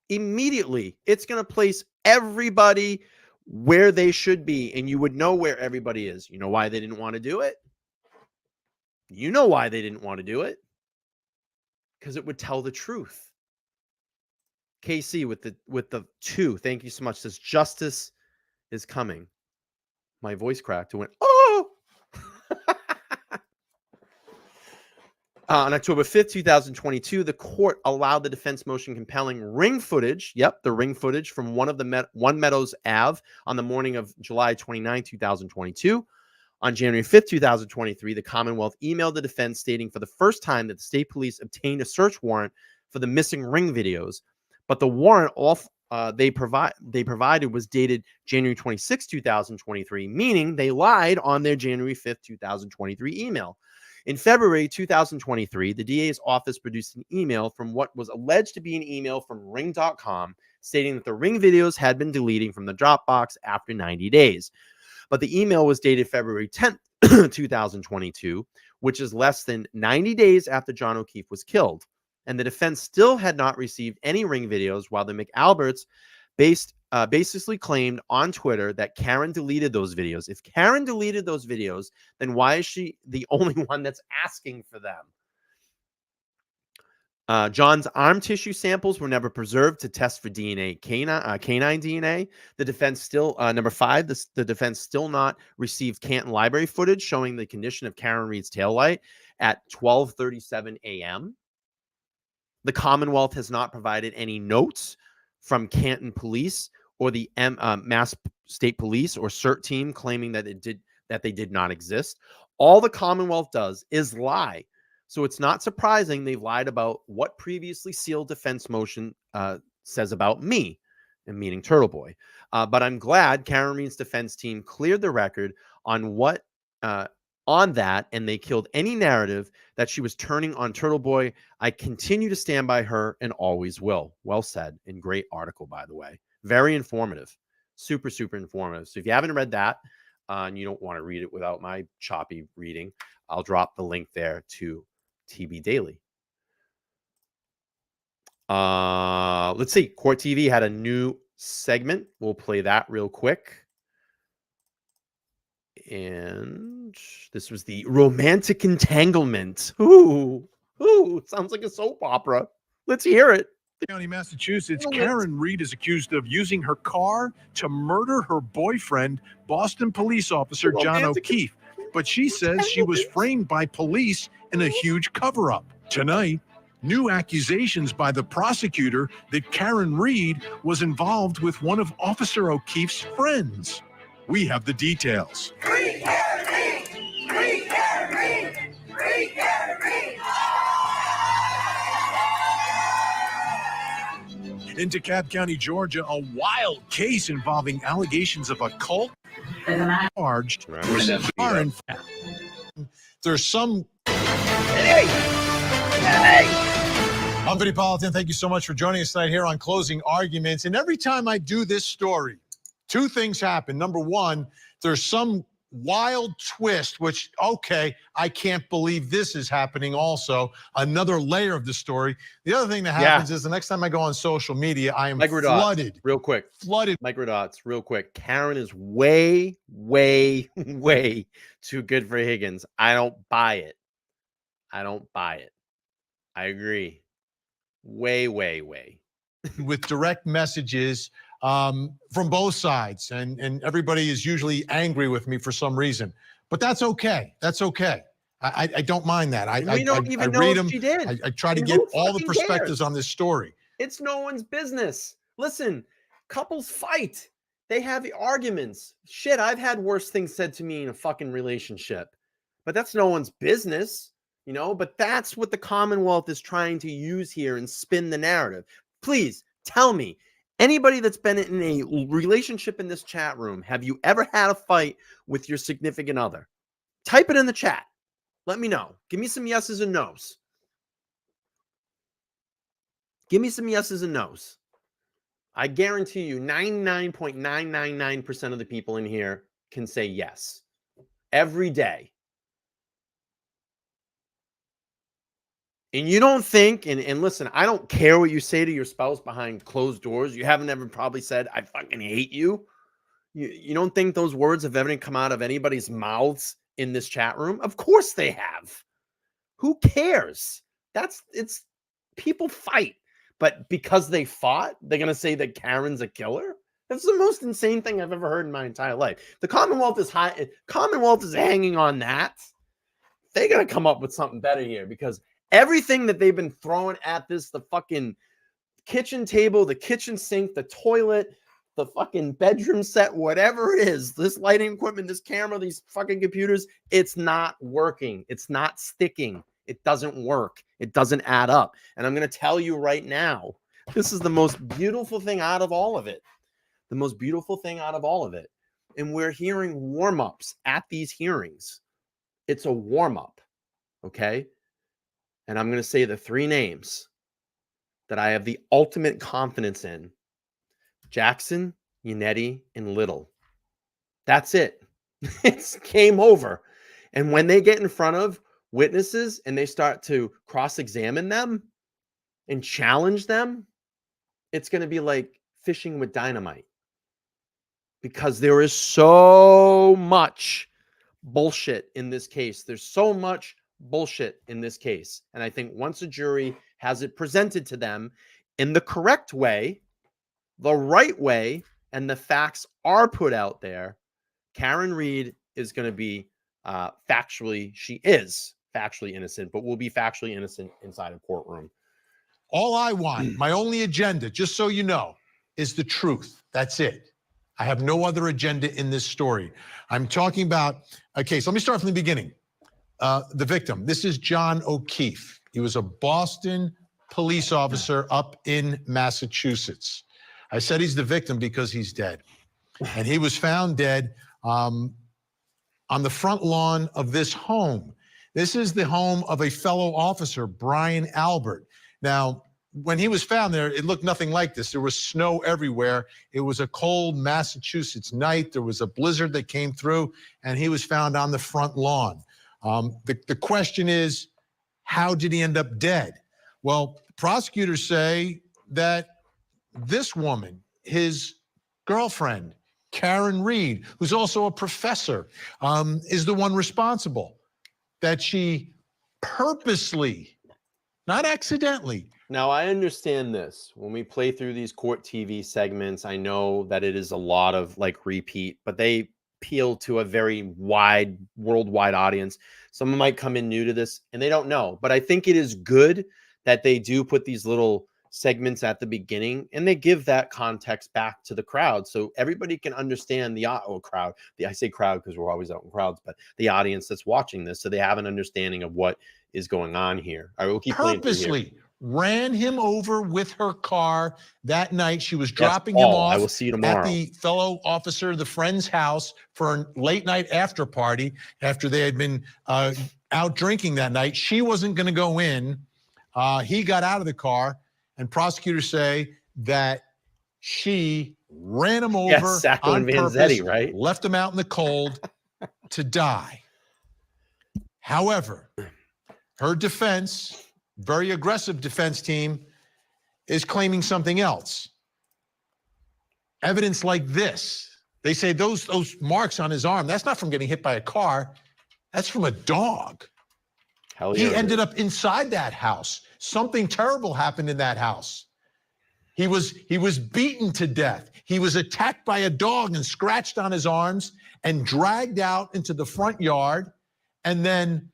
immediately. It's going to place everybody where they should be, and you would know where everybody is. You know why they didn't want to do it? You know why they didn't want to do it? Because it would tell the truth. KC with the 2. Thank you so much. Says justice is coming. My voice cracked. It went, oh. On October 5th, 2022, the court allowed the defense motion compelling ring footage. Yep, the ring footage from One Meadows Ave on the morning of July 29, 2022. On January 5th, 2023, the Commonwealth emailed the defense stating for the first time that the state police obtained a search warrant for the missing ring videos, but the warrant they provided was dated January 26, 2023, meaning they lied on their January 5th, 2023 email. In February 2023, the DA's office produced an email from what was alleged to be an email from Ring.com stating that the Ring videos had been deleted from the Dropbox after 90 days. But the email was dated February 10th, 2022, which is less than 90 days after John O'Keefe was killed. And the defense still had not received any Ring videos, while the McAlberts basically claimed on Twitter that Karen deleted those videos. If Karen deleted those videos, then why is she the only one that's asking for them? John's arm tissue samples were never preserved to test for canine DNA. The defense still, number 5, the defense still not received Canton Library footage showing the condition of Karen Reed's taillight at 12:37 a.m. The Commonwealth has not provided any notes from Canton Police or the Mass State Police or CERT team claiming that they did not exist. All the Commonwealth does is lie. So it's not surprising they've lied about what previously sealed defense motion says about me, and meaning Turtleboy. But I'm glad Karen Reed's defense team cleared the record on that, and they killed any narrative that she was turning on Turtleboy. I continue to stand by her and always will. Well said. And great article, by the way. Very informative. Super, super informative. So if you haven't read that and you don't want to read it without my choppy reading, I'll drop the link there to TB Daily. Let's see. Court TV had a new segment. We'll play that real quick. And this was the romantic entanglement. Ooh, sounds like a soap opera. Let's hear it. County, Massachusetts, Karen Reed is accused of using her car to murder her boyfriend, Boston police officer John O'Keefe. But she says she was framed by police in a huge cover-up. Tonight, new accusations by the prosecutor that Karen Reed was involved with one of Officer O'Keefe's friends. We have the details. Free Karen Reed! Free Karen Reed! Free Karen Reed! In DeKalb County, Georgia, a wild case involving allegations of a cult charged. There's some. Hey! I'm Vinny Politan. Thank you so much for joining us tonight here on Closing Arguments. And every time I do this story, 2 things happen. Number 1, there's some wild twist, which, okay, I can't believe this is happening also. Another layer of the story. The other thing that happens is the next time I go on social media, I am flooded. Real quick. Flooded. Microdots, real quick. Karen is way, way, way too good for Higgins. I don't buy it. I agree. Way, way, way. With direct messages from both sides, and everybody is usually angry with me for some reason, but that's okay. That's okay. I don't mind that. I don't even know if she did. I try to get all the perspectives on this story. It's no one's business. Listen, couples fight. They have arguments. Shit, I've had worse things said to me in a fucking relationship, but that's no one's business, you know. But that's what the Commonwealth is trying to use here and spin the narrative. Please tell me. Anybody that's been in a relationship in this chat room, have you ever had a fight with your significant other? Type it in the chat. Let me know. Give me some yeses and nos. Give me some yeses and nos. I guarantee you 99.999% of the people in here can say yes. Every day. And you don't think, and listen, I don't care what you say to your spouse behind closed doors. You haven't ever probably said, I fucking hate you. You don't think those words have ever come out of anybody's mouths in this chat room? Of course they have. Who cares? It's people fight, but because they fought, they're going to say that Karen's a killer? That's the most insane thing I've ever heard in my entire life. The Commonwealth is hanging on that. They got to come up with something better here, because everything that they've been throwing at this, the fucking kitchen table, the kitchen sink, the toilet, the fucking bedroom set, whatever it is, this lighting equipment, this camera, these fucking computers, it's not working. It's not sticking. It doesn't work. It doesn't add up. And I'm going to tell you right now, this is the most beautiful thing out of all of it. The most beautiful thing out of all of it. And we're hearing warm-ups at these hearings. It's a warm-up, okay? And I'm going to say the 3 names that I have the ultimate confidence in: Jackson, Yannetti, and Little. That's it. It's game over. And when they get in front of witnesses and they start to cross-examine them and challenge them, it's going to be like fishing with dynamite, because there is so much bullshit in this case. There's so much bullshit in this case. And I think once a jury has it presented to them in the correct way, the right way, and the facts are put out there, Karen Read is going to be she is factually innocent, but will be factually innocent inside a courtroom. All I want, my only agenda, just so you know, is the truth. That's it. I have no other agenda in this story. I'm talking about a case. Let me start from the beginning. The victim, this is John O'Keefe. He was a Boston police officer up in Massachusetts. I said he's the victim because he's dead. And he was found dead on the front lawn of this home. This is the home of a fellow officer, Brian Albert. Now, when he was found there, it looked nothing like this. There was snow everywhere. It was a cold Massachusetts night. There was a blizzard that came through, and he was found on the front lawn. The question is, how did he end up dead? Well, prosecutors say that this woman, his girlfriend, Karen Read, who's also a professor, is the one responsible. That she purposely, not accidentally. Now, I understand this. When we play through these court TV segments, I know that it is a lot of like repeat, but they appeal to a very wide, worldwide audience. Someone might come in new to this and they don't know. But I think it is good that they do put these little segments at the beginning and they give that context back to the crowd so everybody can understand the crowd. I say crowd because we're always out in crowds, but the audience that's watching this, so they have an understanding of what is going on here. I will keep purposely ran him over with her car that night. She was dropping him off. I will see you tomorrow. At the fellow officer, the friend's house for a late night after party after they had been out drinking that night. She wasn't going to go in. He got out of the car, and prosecutors say that she ran him over on purpose, right? Left him out in the cold to die. However, her defense, very aggressive defense team, is claiming something else. Evidence like this. They say those marks on his arm, that's not from getting hit by a car. That's from a dog. He ended up inside that house. Something terrible happened in that house. He was beaten to death. He was attacked by a dog and scratched on his arms and dragged out into the front yard. And then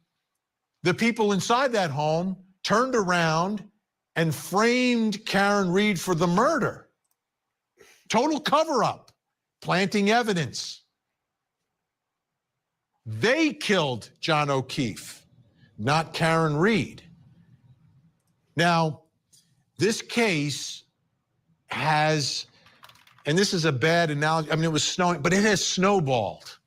the people inside that home turned around and framed Karen Read for the murder. Total cover-up, planting evidence. They killed John O'Keefe, not Karen Read. Now, this case has, and this is a bad analogy, I mean, it was snowing, but it has snowballed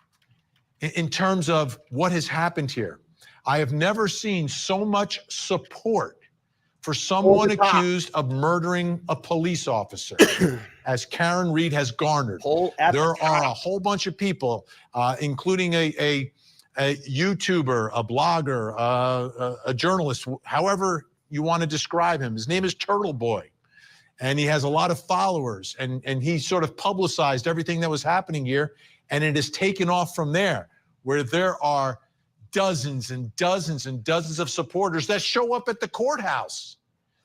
in terms of what has happened here. I have never seen so much support for someone accused of murdering a police officer as Karen Read has garnered. There are a whole bunch of people, including a YouTuber, a blogger, a journalist, however you want to describe him. His name is Turtleboy, and he has a lot of followers, and he sort of publicized everything that was happening here, and it has taken off from there, where there are dozens and dozens and dozens of supporters that show up at the courthouse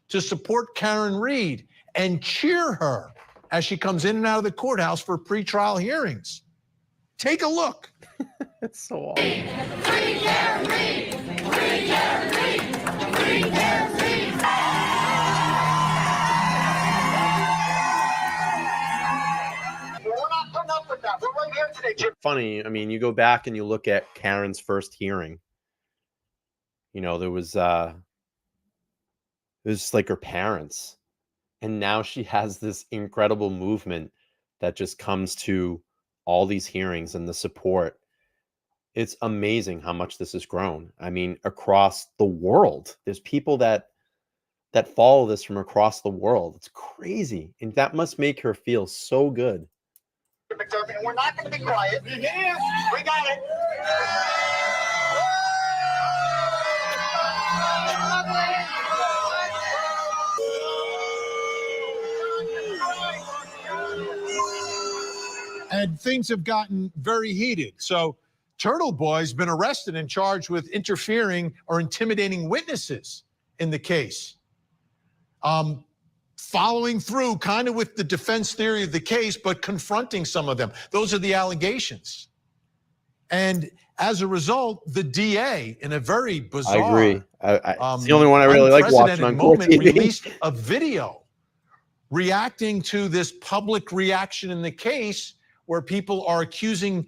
to support Karen Reed and cheer her as she comes in and out of the courthouse for pretrial hearings. Take a look. It's so awesome. Free Karen Reed! Free Karen Reed! Free Karen Reed! We're not putting up with that. We're right here today, Jim. Funny, I mean, you go back and you look at Karen's first hearing. You know, there was it was like her parents. And now she has this incredible movement that just comes to all these hearings and the support. It's amazing how much this has grown. I mean, across the world, there's people that follow this from across the world. It's crazy. And that must make her feel so good. McDermott, and we're not going to be quiet. We got it. And things have gotten very heated. So Turtleboy's been arrested and charged with interfering or intimidating witnesses in the case. Following through kind of with the defense theory of the case, but confronting some of them. Those are the allegations. And as a result, the DA, in a very bizarre, I agree. It's the only one I really like watching on court moment, TV. released a video reacting to this public reaction in the case where people are accusing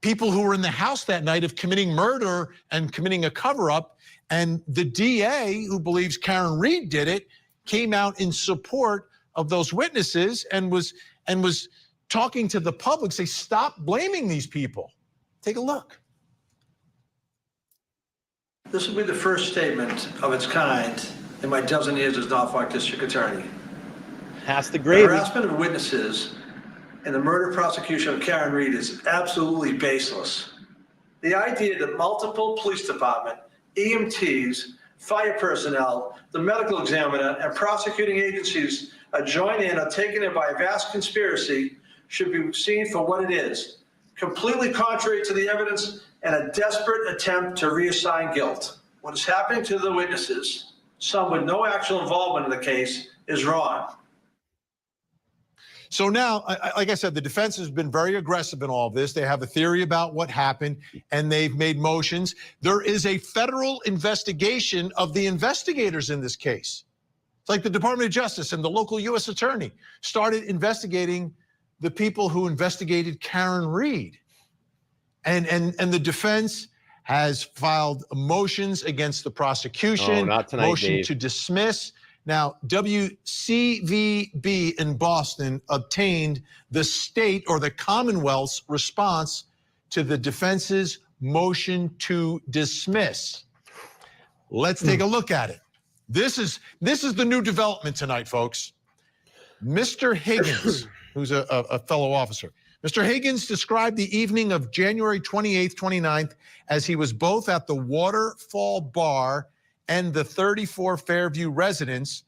people who were in the house that night of committing murder and committing a cover-up. And the DA, who believes Karen Reed did it, came out in support of those witnesses and was talking to the public, say, stop blaming these people. Take a look. This will be the first statement of its kind in my dozen years as Norfolk District Attorney. Pass the The gravy. harassment of witnesses in the murder prosecution of Karen Reed is absolutely baseless. The idea that multiple police department, EMTs, fire personnel, the medical examiner, and prosecuting agencies are joined in or taken in by a vast conspiracy should be seen for what it is, completely contrary to the evidence and a desperate attempt to reassign guilt. What is happening to the witnesses, some with no actual involvement in the case, is wrong. So now, like I said, the defense has been very aggressive in all of this. They have a theory about what happened, and they've made motions. There is a federal investigation of the investigators in this case. It's like the Department of Justice and the local U.S. attorney started investigating the people who investigated Karen Reed. And the defense has filed motions against the prosecution, Oh, not tonight, motion Dave. to dismiss. Now, WCVB in Boston obtained the state or the Commonwealth's response to the defense's motion to dismiss. Let's take a look at it. This is the new development tonight, folks. Mr. Higgins, who's a fellow officer, Mr. Higgins described the evening of January 28th, 29th as he was both at the Waterfall Bar and the 34 Fairview residence.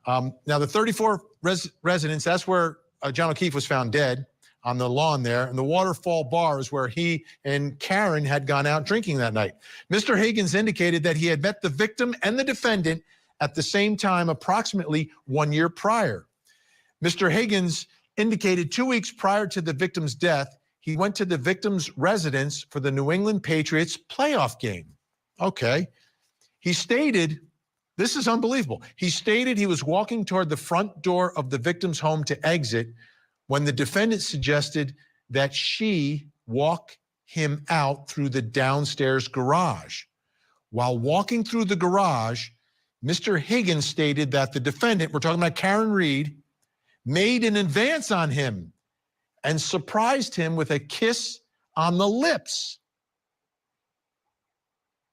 Now, the 34 residence, that's where John O'Keefe was found dead on the lawn there. And the Waterfall Bar is where he and Karen had gone out drinking that night. Mr. Higgins indicated that he had met the victim and the defendant at the same time approximately 1 year prior. Mr. Higgins indicated 2 weeks prior to the victim's death, he went to the victim's residence for the New England Patriots playoff game. Okay. He stated, this is unbelievable. He stated he was walking toward the front door of the victim's home to exit when the defendant suggested that she walk him out through the downstairs garage. While walking through the garage, Mr. Higgins stated that the defendant, we're talking about Karen Reed, made an advance on him and surprised him with a kiss on the lips.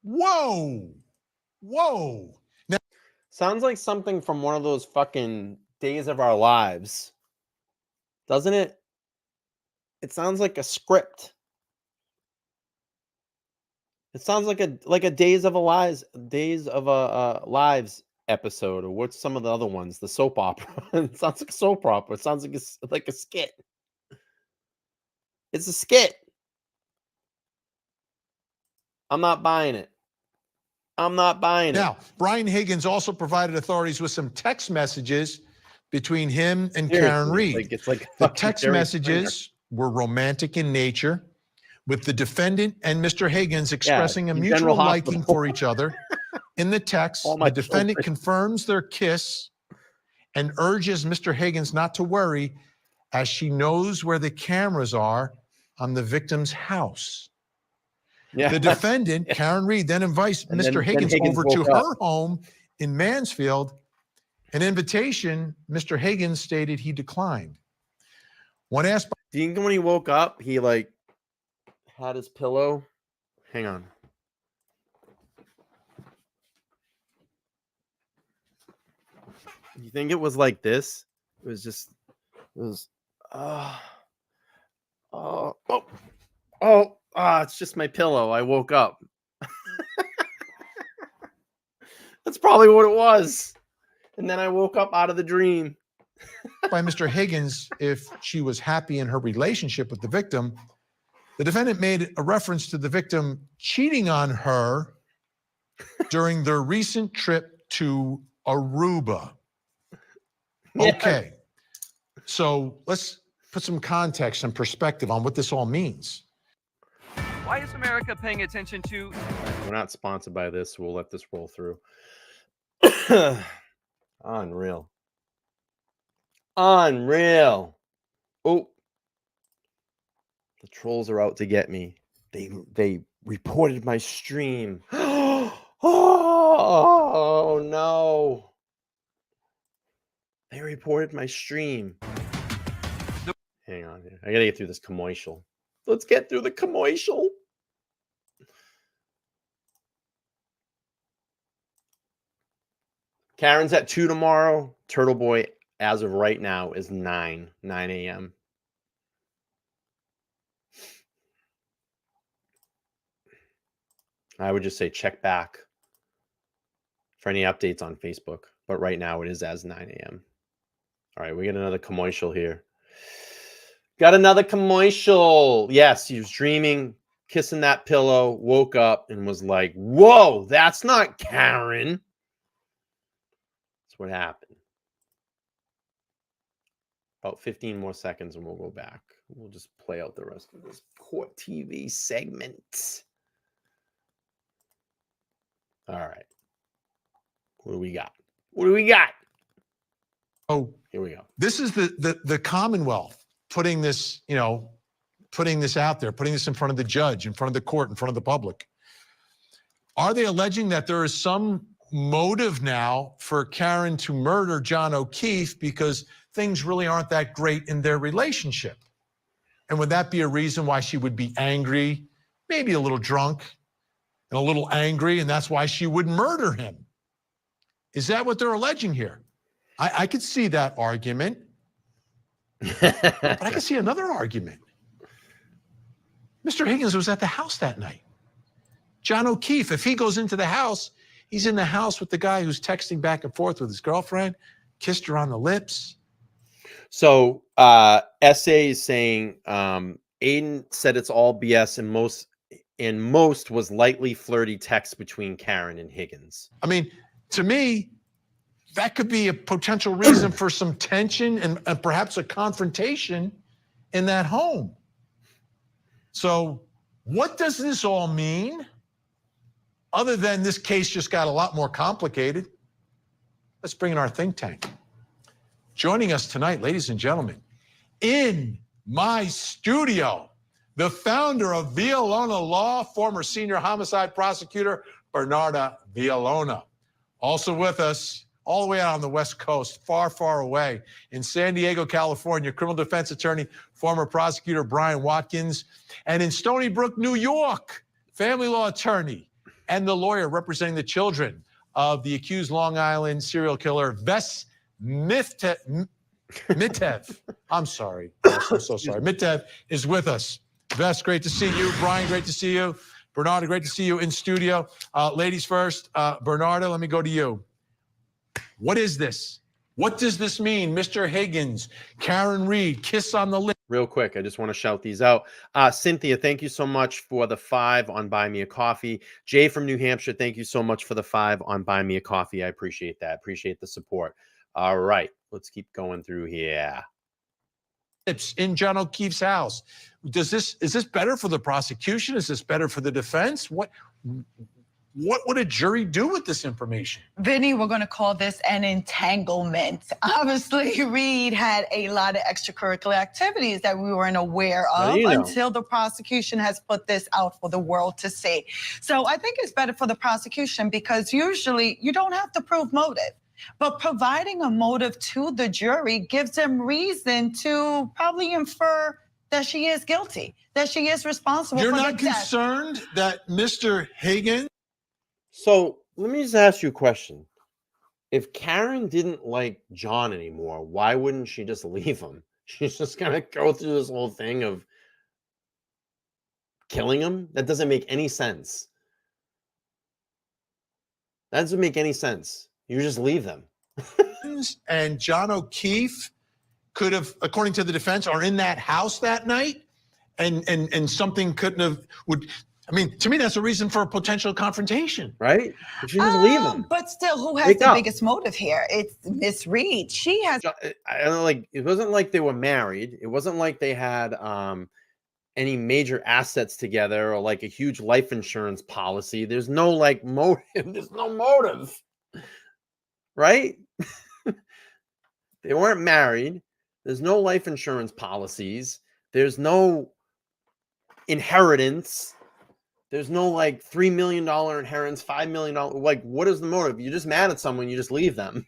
Whoa. Whoa. Now, sounds like something from one of those fucking Days of Our Lives. Doesn't it? It sounds like a script. It sounds like a Days of a Lives episode, or what's some of the other ones? The soap opera. It sounds like a soap opera. It sounds like a skit. It's a skit. I'm not buying it. I'm not buying it. Now, Brian Higgins also provided authorities with some text messages between him and Seriously, Karen Reed. it's like the fucking text Jerry messages were romantic in nature, with the defendant and Mr. Higgins expressing a in mutual General liking Hospital. for each other. In the text, All my the defendant children. confirms their kiss and urges Mr. Higgins not to worry, as she knows where the cameras are on the victim's house. Yeah. The defendant, Karen Reed, then invites And Mr. then Higgins Higgins over to woke up. her home in Mansfield. An invitation Mr. Higgins stated he declined. When asked, do you think when he woke up, he like had his pillow? Hang on. You think it was like this? It was just, it was, it's just my pillow. I woke up. That's probably what it was. And then I woke up out of the dream. by Mr. Higgins if she was happy in her relationship with the victim, the defendant made a reference to the victim cheating on her during their recent trip to Aruba. Okay, so let's put some context and perspective on what this all means. Why is America paying attention to? We're not sponsored by this. We'll let this roll through. Unreal. Unreal. Oh, the trolls are out to get me. They reported my stream. Oh no. They reported my stream. Hang on here. I gotta get through this commercial. Let's get through the commercial. Karen's at 2 tomorrow. Turtleboy, as of right now, is 9 a.m. I would just say check back for any updates on Facebook. But right now it is as 9 a.m. All right, we get another commercial here. Got another commercial. Yes, he was dreaming, kissing that pillow, woke up and was like, whoa, that's not Karen. That's what happened. About 15 more seconds and we'll go back. We'll just play out the rest of this court TV segment. All right. What do we got? What do we got? Oh, here we go. This is the Commonwealth putting this, putting this out there, putting this in front of the judge, in front of the court, in front of the public. Are they alleging that there is some motive now for Karen to murder John O'Keefe because things really aren't that great in their relationship? And would that be a reason why she would be angry, maybe a little drunk and a little angry, and that's why she would murder him? Is that what they're alleging here? I could see that argument, but I could see another argument. Mr. Higgins was at the house that night. John O'Keefe, if he goes into the house, he's in the house with the guy who's texting back and forth with his girlfriend, kissed her on the lips. So SA is saying Aiden said it's all BS and most was lightly flirty text between Karen and Higgins. I mean, to me, that could be a potential reason for some tension and perhaps a confrontation in that home. So what does this all mean? Other than this case just got a lot more complicated. Let's bring in our think tank. Joining us tonight, ladies and gentlemen, in my studio, the founder of Villalona Law, former senior homicide prosecutor, Bernarda Villalona. Also with us, all the way out on the West Coast, far, far away, in San Diego, California, criminal defense attorney, former prosecutor Brian Watkins, and in Stony Brook, New York, family law attorney and the lawyer representing the children of the accused Long Island serial killer, Ves Mitev. I'm sorry. I'm so sorry. Mitev is with us. Ves, great to see you. Brian, great to see you. Bernarda, great to see you in studio. Ladies first. Bernarda, let me go to you. What is this? What does this mean? Mr. Higgins, Karen Reed, kiss on the lips. real quick. I just want to shout these out. Cynthia, thank you so much for the 5 on Buy Me a Coffee. Jay from New Hampshire, thank you so much for the 5 on Buy Me a Coffee. I appreciate that. Appreciate the support. All right, let's keep going through here. In John O'Keefe's house. Is this better for the prosecution? Is this better for the defense? What would a jury do with this information? Vinny, we're going to call this an entanglement. Obviously, Reed had a lot of extracurricular activities that we weren't aware of until the prosecution has put this out for the world to see. So I think it's better for the prosecution because usually you don't have to prove motive. But providing a motive to the jury gives them reason to probably infer that she is guilty, that she is responsible for the death. You're not concerned that Mr. Higgins? So let me just ask you a question. If Karen didn't like John anymore, why wouldn't she just leave him? She's just going to go through this whole thing of killing him? That doesn't make any sense. That doesn't make any sense. You just leave them. And John O'Keefe could have, according to the defense, are in that house that night, and something couldn't have I mean, to me, that's a reason for a potential confrontation, right? But you just leave them. But still, who has the biggest motive here? It's Miss Reed. She has. I don't know, like it wasn't like they were married. It wasn't like they had any major assets together or like a huge life insurance policy. There's no like motive. There's no motive. Right? They weren't married. There's no life insurance policies. There's no inheritance. There's no like $3 million inheritance, $5 million. Like, what is the motive? You're just mad at someone. You just leave them.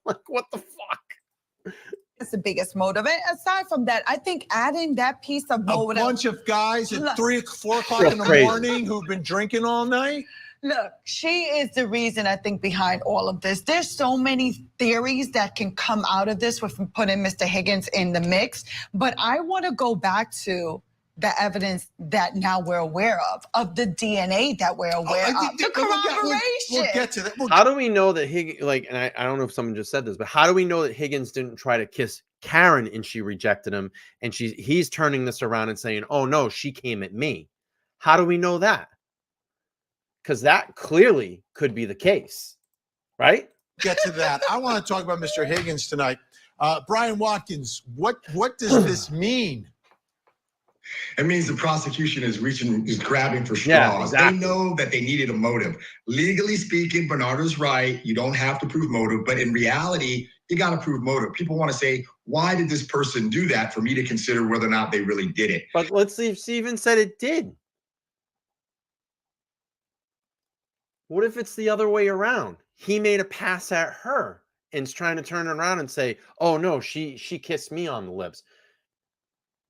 Like, what the fuck? It's the biggest motive. And aside from that, I think adding that piece of motive. A bunch of guys at 3, 4 o'clock in the morning who've been drinking all night. Look, she is the reason, I think, behind all of this. There's so many theories that can come out of this with putting Mr. Higgins in the mix. But I want to go back to the evidence that now we're aware of the DNA that we're aware of, the corroboration. We'll get to that. How do we know that Higgins, like, and I don't know if someone just said this, but how do we know that Higgins didn't try to kiss Karen and she rejected him, and he's turning this around and saying, oh no, she came at me? How do we know that? Because that clearly could be the case, right? Get to that. I want to talk about Mr. Higgins tonight. Brian Watkins, what does this mean? It means the prosecution is grabbing for straws. Yeah, exactly. They know that they needed a motive. Legally speaking, Bernardo's right. You don't have to prove motive, but in reality, you got to prove motive. People want to say, why did this person do that, for me to consider whether or not they really did it? But let's see if Steven said it did. What if it's the other way around? He made a pass at her and is trying to turn around and say, oh no, she kissed me on the lips.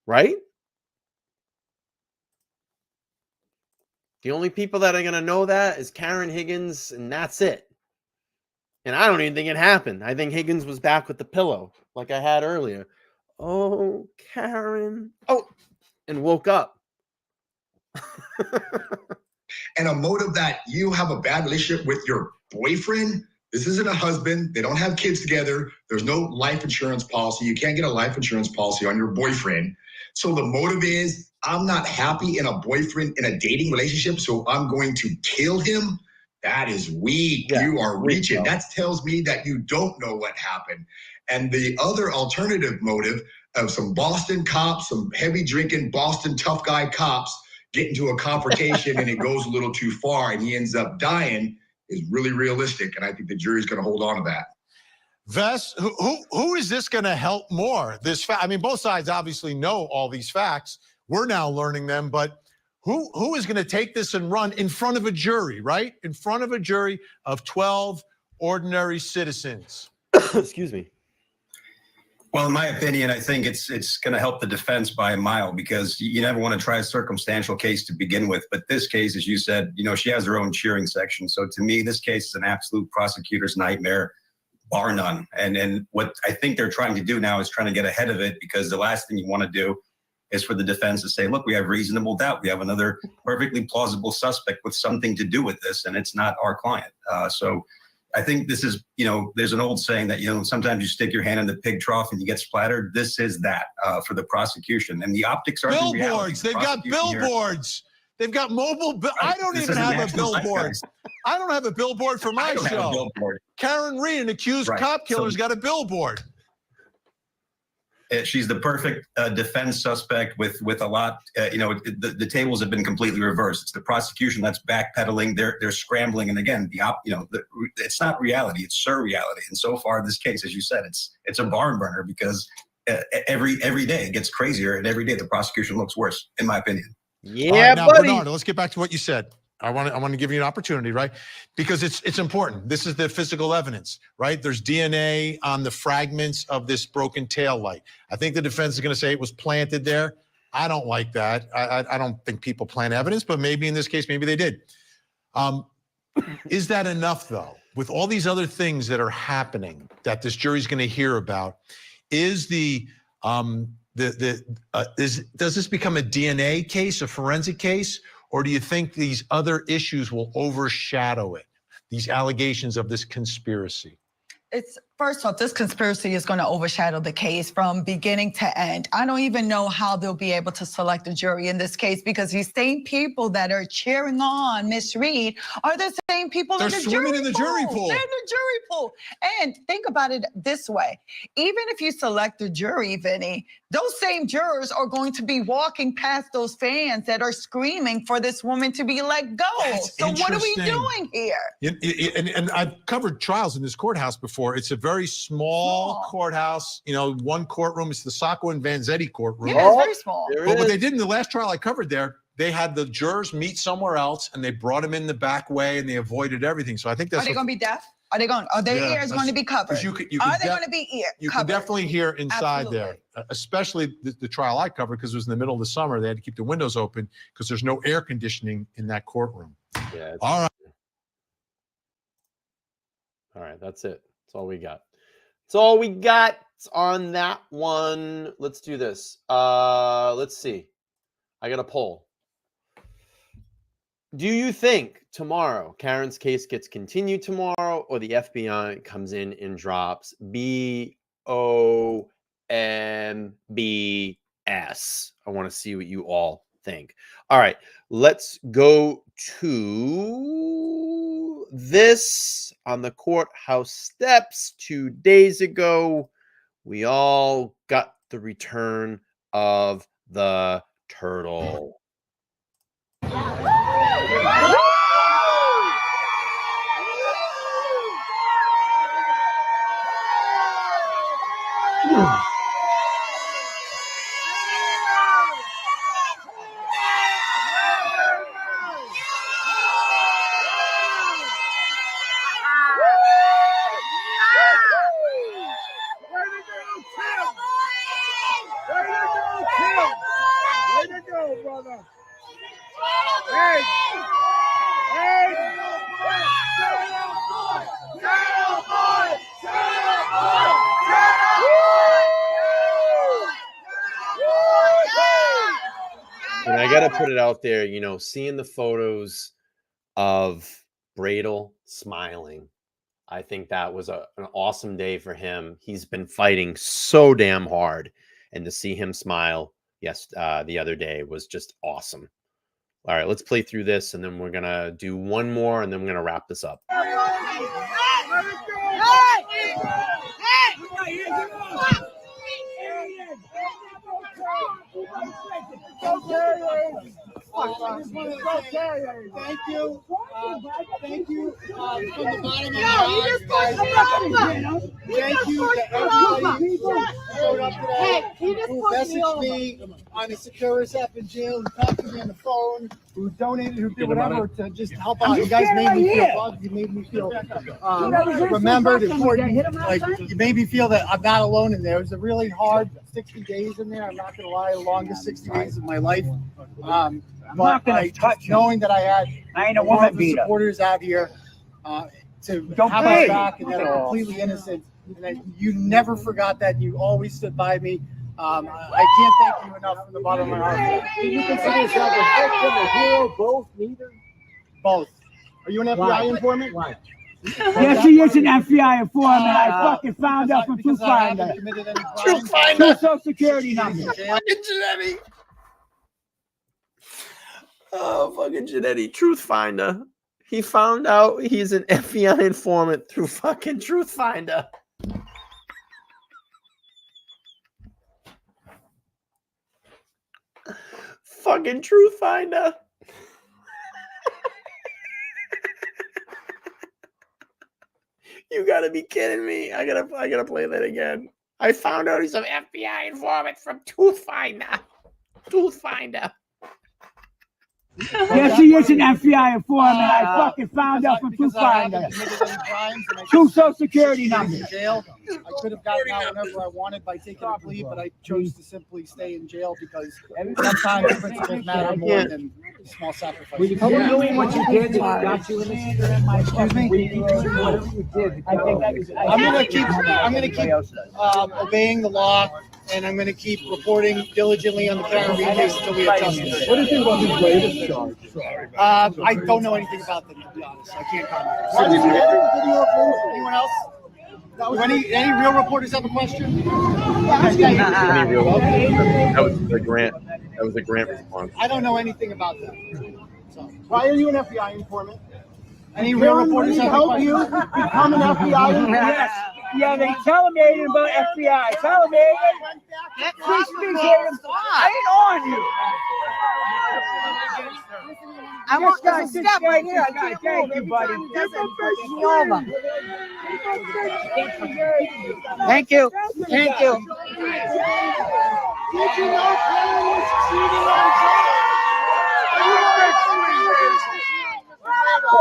Right? The only people that are going to know that is Karen Higgins, and that's it. And I don't even think it happened. I think Higgins was back with the pillow, like I had earlier. Oh, Karen. Oh, and woke up. And a motive that you have a bad relationship with your boyfriend. This isn't a husband. They don't have kids together. There's no life insurance policy. You can't get a life insurance policy on your boyfriend. So the motive is, I'm not happy in a boyfriend, in a dating relationship, so I'm going to kill him. That is weak. Yeah, you are reaching. That tells me that you don't know what happened. And the other alternative motive of some Boston cops, some heavy drinking Boston tough guy cops get into a confrontation and it goes a little too far and he ends up dying is really realistic. And I think the jury's going to hold on to that. Vess, who is this going to help more? I mean, both sides obviously know all these facts. We're now learning them, but who is going to take this and run in front of a jury, right? In front of a jury of 12 ordinary citizens. Excuse me. Well, in my opinion, I think it's going to help the defense by a mile, because you never want to try a circumstantial case to begin with. But this case, as you said, she has her own cheering section. So to me, this case is an absolute prosecutor's nightmare, bar none. And what I think they're trying to do now is trying to get ahead of it, because the last thing you want to do is for the defense to say, look, we have reasonable doubt. We have another perfectly plausible suspect with something to do with this, and it's not our client. So I think this is, there's an old saying that, sometimes you stick your hand in the pig trough and you get splattered. This is that for the prosecution. And the optics are billboards. They've got billboards. They've got mobile. I don't even have a billboard. I don't have a billboard for my show. Karen Reed, an accused cop killer's got a billboard. She's the perfect defense suspect with a lot. The tables have been completely reversed. It's the prosecution that's backpedaling. They're scrambling, and again, it's not reality. It's surreality. And so far, this case, as you said, it's a barn burner because every day it gets crazier, and every day the prosecution looks worse, in my opinion. Yeah, now, buddy. Bernardo, let's get back to what you said. I want to give you an opportunity, right? Because it's important. This is the physical evidence, right? There's DNA on the fragments of this broken tail light. I think the defense is going to say it was planted there. I don't like that. I don't think people plant evidence, but maybe in this case, maybe they did. Is that enough, though? With all these other things that are happening that this jury's going to hear about, does this become a DNA case, a forensic case? Or do you think these other issues will overshadow it? These allegations of this conspiracy? It's first off, this conspiracy is going to overshadow the case from beginning to end. I don't even know how they'll be able to select a jury in this case because these same people that are cheering on Miss Reed are the same people in the jury pool. They're in the jury pool. And think about it this way. Even if you select a jury, Vinny, those same jurors are going to be walking past those fans that are screaming for this woman to be let go. So what are we doing here? And I've covered trials in this courthouse before. It's a very small courthouse. One courtroom. It's the Sacco and Vanzetti courtroom. Yeah, it's very small. But what they did in the last trial I covered there, they had the jurors meet somewhere else and they brought them in the back way and they avoided everything. So I think that's. Are they going to be deaf? Are their ears going to be covered? Are they going to be covered? You can definitely hear inside there, especially the trial I covered because it was in the middle of the summer. They had to keep the windows open because there's no air conditioning in that courtroom. Yeah. All right. All right. That's it. That's all we got. That's all we got on that one. Let's do this. Let's see. I got a poll. Do you think tomorrow Karen's case gets continued tomorrow or the FBI comes in and drops BOMBS? I want to see what you all think. All right, let's go to this on the courthouse steps 2 days ago. We all got the return of the turtle. And I got to put it out there, seeing the photos of Bradle smiling, I think that was an awesome day for him. He's been fighting so damn hard, and to see him smile the other day was just awesome. All right, let's play through this, and then we're going to do one more, and then we're going to wrap this up. Thank you. Thank you. From the bottom of my heart. Thank you to everybody who showed up today, who messaged me on the Securus app in jail, who talked to me on the phone, who donated, who did whatever to just help out. You guys made me feel loved. You made me feel remembered, important. Like, you made me feel that I'm not alone in there. It was a really hard 60 days in there. I'm not going to lie, the longest 60 days of my life. I'm not going to touch knowing that I had a woman beater. Supporters out here to have my back and that are completely innocent. And that you never forgot that. You always stood by me. I can't thank you enough from the bottom of my heart. Do you consider yourself a victim, a hero, both, neither? Both. Are you an FBI informant? Why? Yes, he is an FBI informant. I fucking found out from Truth Finder. Truth Finder. Social Security number. Fucking Janetti. Oh, fucking Janetti. Truth Finder. He found out he's an FBI informant through fucking Truth Finder. Fucking Truth Finder. You gotta be kidding me. I gotta play that again. I found out he's an FBI informant from Truth Finder. Truth Finder. Yes, he is an FBI informant. I fucking found out from Truth Finder. Two Social Security numbers. Jail. I could have gotten out whenever I wanted by taking a plea, but I chose to simply stay in jail because sometimes principles matter more than small sacrifices. Doing what you did got you in this. Excuse me. I'm gonna keep obeying the law, and I'm gonna keep reporting diligently on the Karen Reed case until we have justice. What do you think about his latest charge? I don't know anything about them, to be honest. I can't comment. Anyone else? Any real reporters have a question? Any real? That was the grant. That was a grant response. I don't know anything about them. So. Why are you an FBI informant? Any real reporters have a help question? you become an FBI informant? Yes. Yeah, they tell him Aiden about FBI. Tell him Aiden. Please speak, Aiden. I ain't on you. I want to step right here. I can't Thank you, buddy. Thank you. Thank you. Did you know Karen was cheating on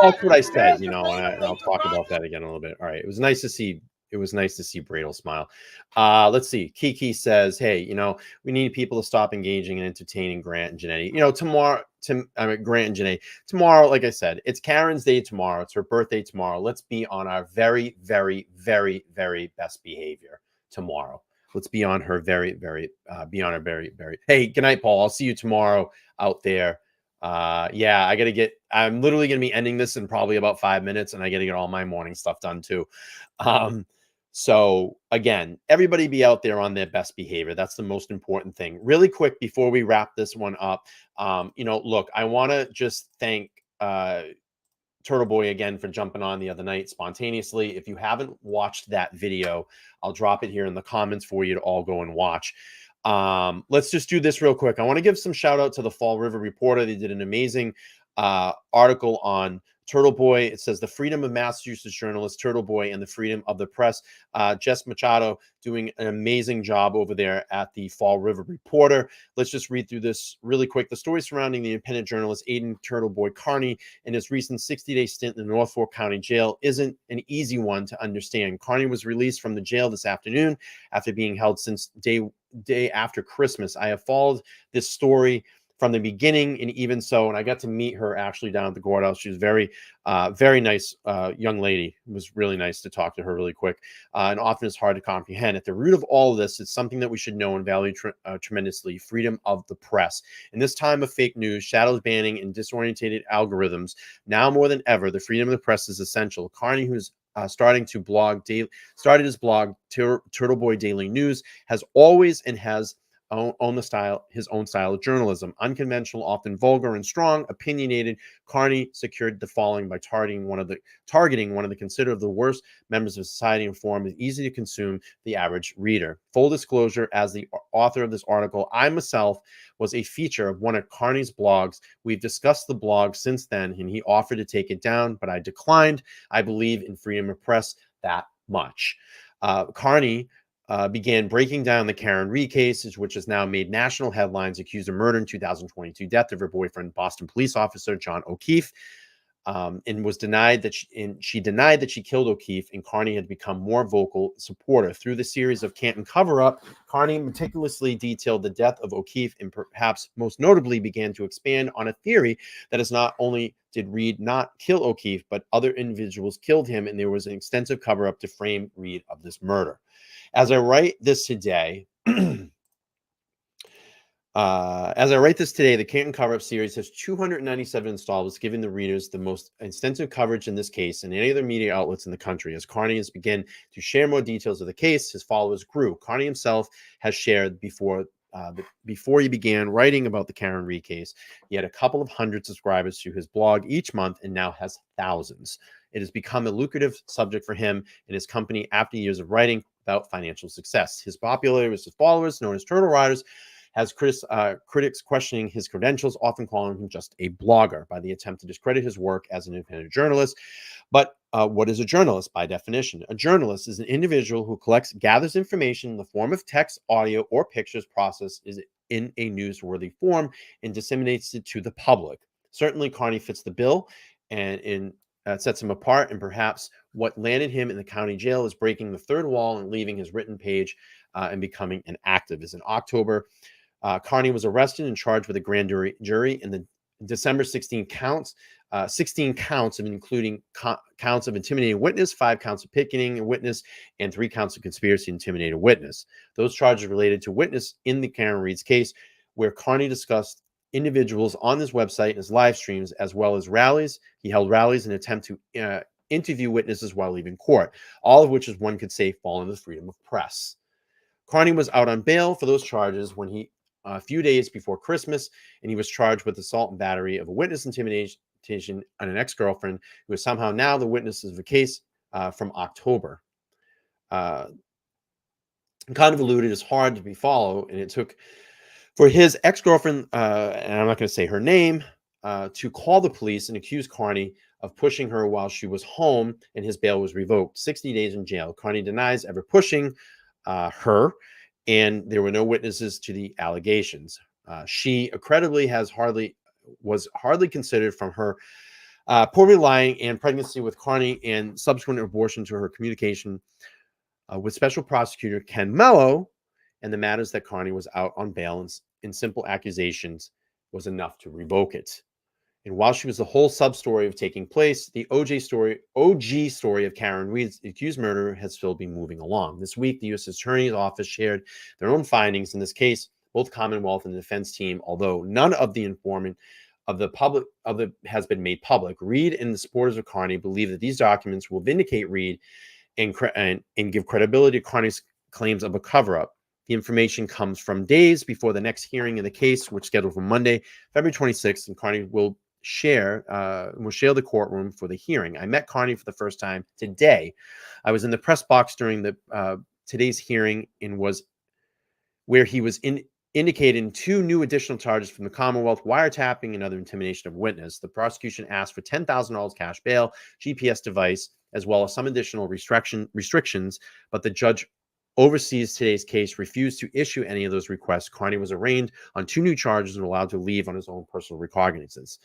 That's what I said, you know, and I'll talk about that again a little bit. All right, it was nice to see. It was nice to see Bradle smile. Let's see. Kiki says, "Hey, you know, we need people to stop engaging and entertaining Grant and Janetti. You know, tomorrow, Grant and Janetti. Tomorrow, like I said, it's Karen's day tomorrow. It's her birthday tomorrow. Let's be on our very, very, very, very best behavior tomorrow. Let's be on her very, very, be on her very, very. Hey, good night, Paul. I'll see you tomorrow out there." Yeah, I'm literally gonna be ending this in probably about 5 minutes, and I gotta get all my morning stuff done too. So again, everybody be out there on their best behavior. That's the most important thing. Really quick before we wrap this one up, you know, look, I want to just thank Turtle Boy again for jumping on the other night spontaneously. If you haven't watched that video, I'll drop it here in the comments for you to all go and watch. Let's just do this real quick. I want to give some shout out to the Fall River Reporter. They did an amazing article on Turtle Boy. It says the freedom of Massachusetts journalist Turtle Boy and the freedom of the press. Jess Machado doing an amazing job over there at the Fall River Reporter. Let's just read through this really quick. The story surrounding the independent journalist Aiden Turtle Boy Carney and his recent 60-day stint in the North Fork County Jail isn't an easy one to understand. Carney was released from the jail this afternoon after being held since day after Christmas. I have followed this story from the beginning, and even so, and I got to meet her actually down at the courthouse. She was very nice young lady. It was really nice to talk to her really quick, and often it's hard to comprehend. At the root of all of this is something that we should know and value tremendously: freedom of the press. In this time of fake news, shadows banning, and disorientated algorithms, now more than ever, the freedom of the press is essential. Carney, who's started his blog, Turtle Boy Daily News, has always and has his own style of journalism. Unconventional, often vulgar and strong, opinionated. Carney secured the following by targeting one of the considered the worst members of society in form is easy to consume the average reader. Full disclosure, as the author of this article, I myself was a feature of one of Carney's blogs. We've discussed the blog since then, and he offered to take it down, but I declined. I believe in freedom of press that much. Carney began breaking down the Karen Reed case, which has now made national headlines, accused of murder in 2022, death of her boyfriend, Boston police officer John O'Keefe, and was denied that she denied that she killed O'Keefe, and Carney had become more vocal supporter. Through the series of Canton cover-up, Carney meticulously detailed the death of O'Keefe and perhaps most notably began to expand on a theory that is not only did Reed not kill O'Keefe, but other individuals killed him, and there was an extensive cover-up to frame Reed of this murder. As I write this today, As I write this today, the Canton cover-up series has 297 installments, giving the readers the most extensive coverage in this case and any other media outlets in the country. As Carney has begun to share more details of the case, his followers grew. Carney himself has shared before he began writing about the Karen Reed case, he had a couple of hundred subscribers to his blog each month and now has thousands. It has become a lucrative subject for him and his company after years of writing about financial success. His popularity with his followers, known as Turtle Riders, has critics questioning his credentials, often calling him just a blogger by the attempt to discredit his work as an independent journalist. But what is a journalist by definition? A journalist is an individual who gathers information in the form of text, audio, or pictures, processes in a newsworthy form, and disseminates it to the public. Certainly, Carney fits the bill and sets him apart, and perhaps what landed him in the county jail is breaking the third wall and leaving his written page and becoming an activist. In October, Carney was arrested and charged with a grand jury in the December 16 counts of including counts of intimidating a witness, 5 counts of picketing a witness, and 3 counts of conspiracy to intimidate a witness. Those charges related to witness in the Karen Reed's case, where Carney discussed individuals on his website and his live streams, as well as rallies. He held rallies in an attempt to interview witnesses while leaving court, all of which, as one could say, fall under the freedom of press. Carney was out on bail for those charges when a few days before Christmas, and he was charged with assault and battery of a witness intimidation on an ex-girlfriend who is somehow now the witness of the case from October. Convoluted is hard to be followed, and it took for his ex-girlfriend, and I'm not going to say her name, to call the police and accuse Carney of pushing her while she was home, and his bail was revoked. 60 days in jail. Carney denies ever pushing her, and there were no witnesses to the allegations. She accreditably was hardly considered from her poorly lying and pregnancy with Carney and subsequent abortion to her communication with Special Prosecutor Ken Mello, and the matters that Carney was out on bail in simple accusations was enough to revoke it. And while she was the whole sub-story of taking place, the OG story of Karen Reed's accused murderer has still been moving along. This week, the U.S. Attorney's Office shared their own findings in this case. Both Commonwealth and the defense team, although none of the informant has been made public. Reed and the supporters of Carney believe that these documents will vindicate Reed and give credibility to Carney's claims of a cover-up. The information comes from days before the next hearing in the case, which is scheduled for Monday, February 26th, and Carney will share the courtroom for the hearing. I met Carney for the first time today. I was in the press box during the today's hearing and was where he was indicating 2 new additional charges from the Commonwealth: wiretapping and other intimidation of witness. The prosecution asked for $10,000 cash bail, GPS device, as well as some additional restrictions, but the judge oversees today's case refused to issue any of those requests. Carney was arraigned on 2 new charges and allowed to leave on his own personal recognizance.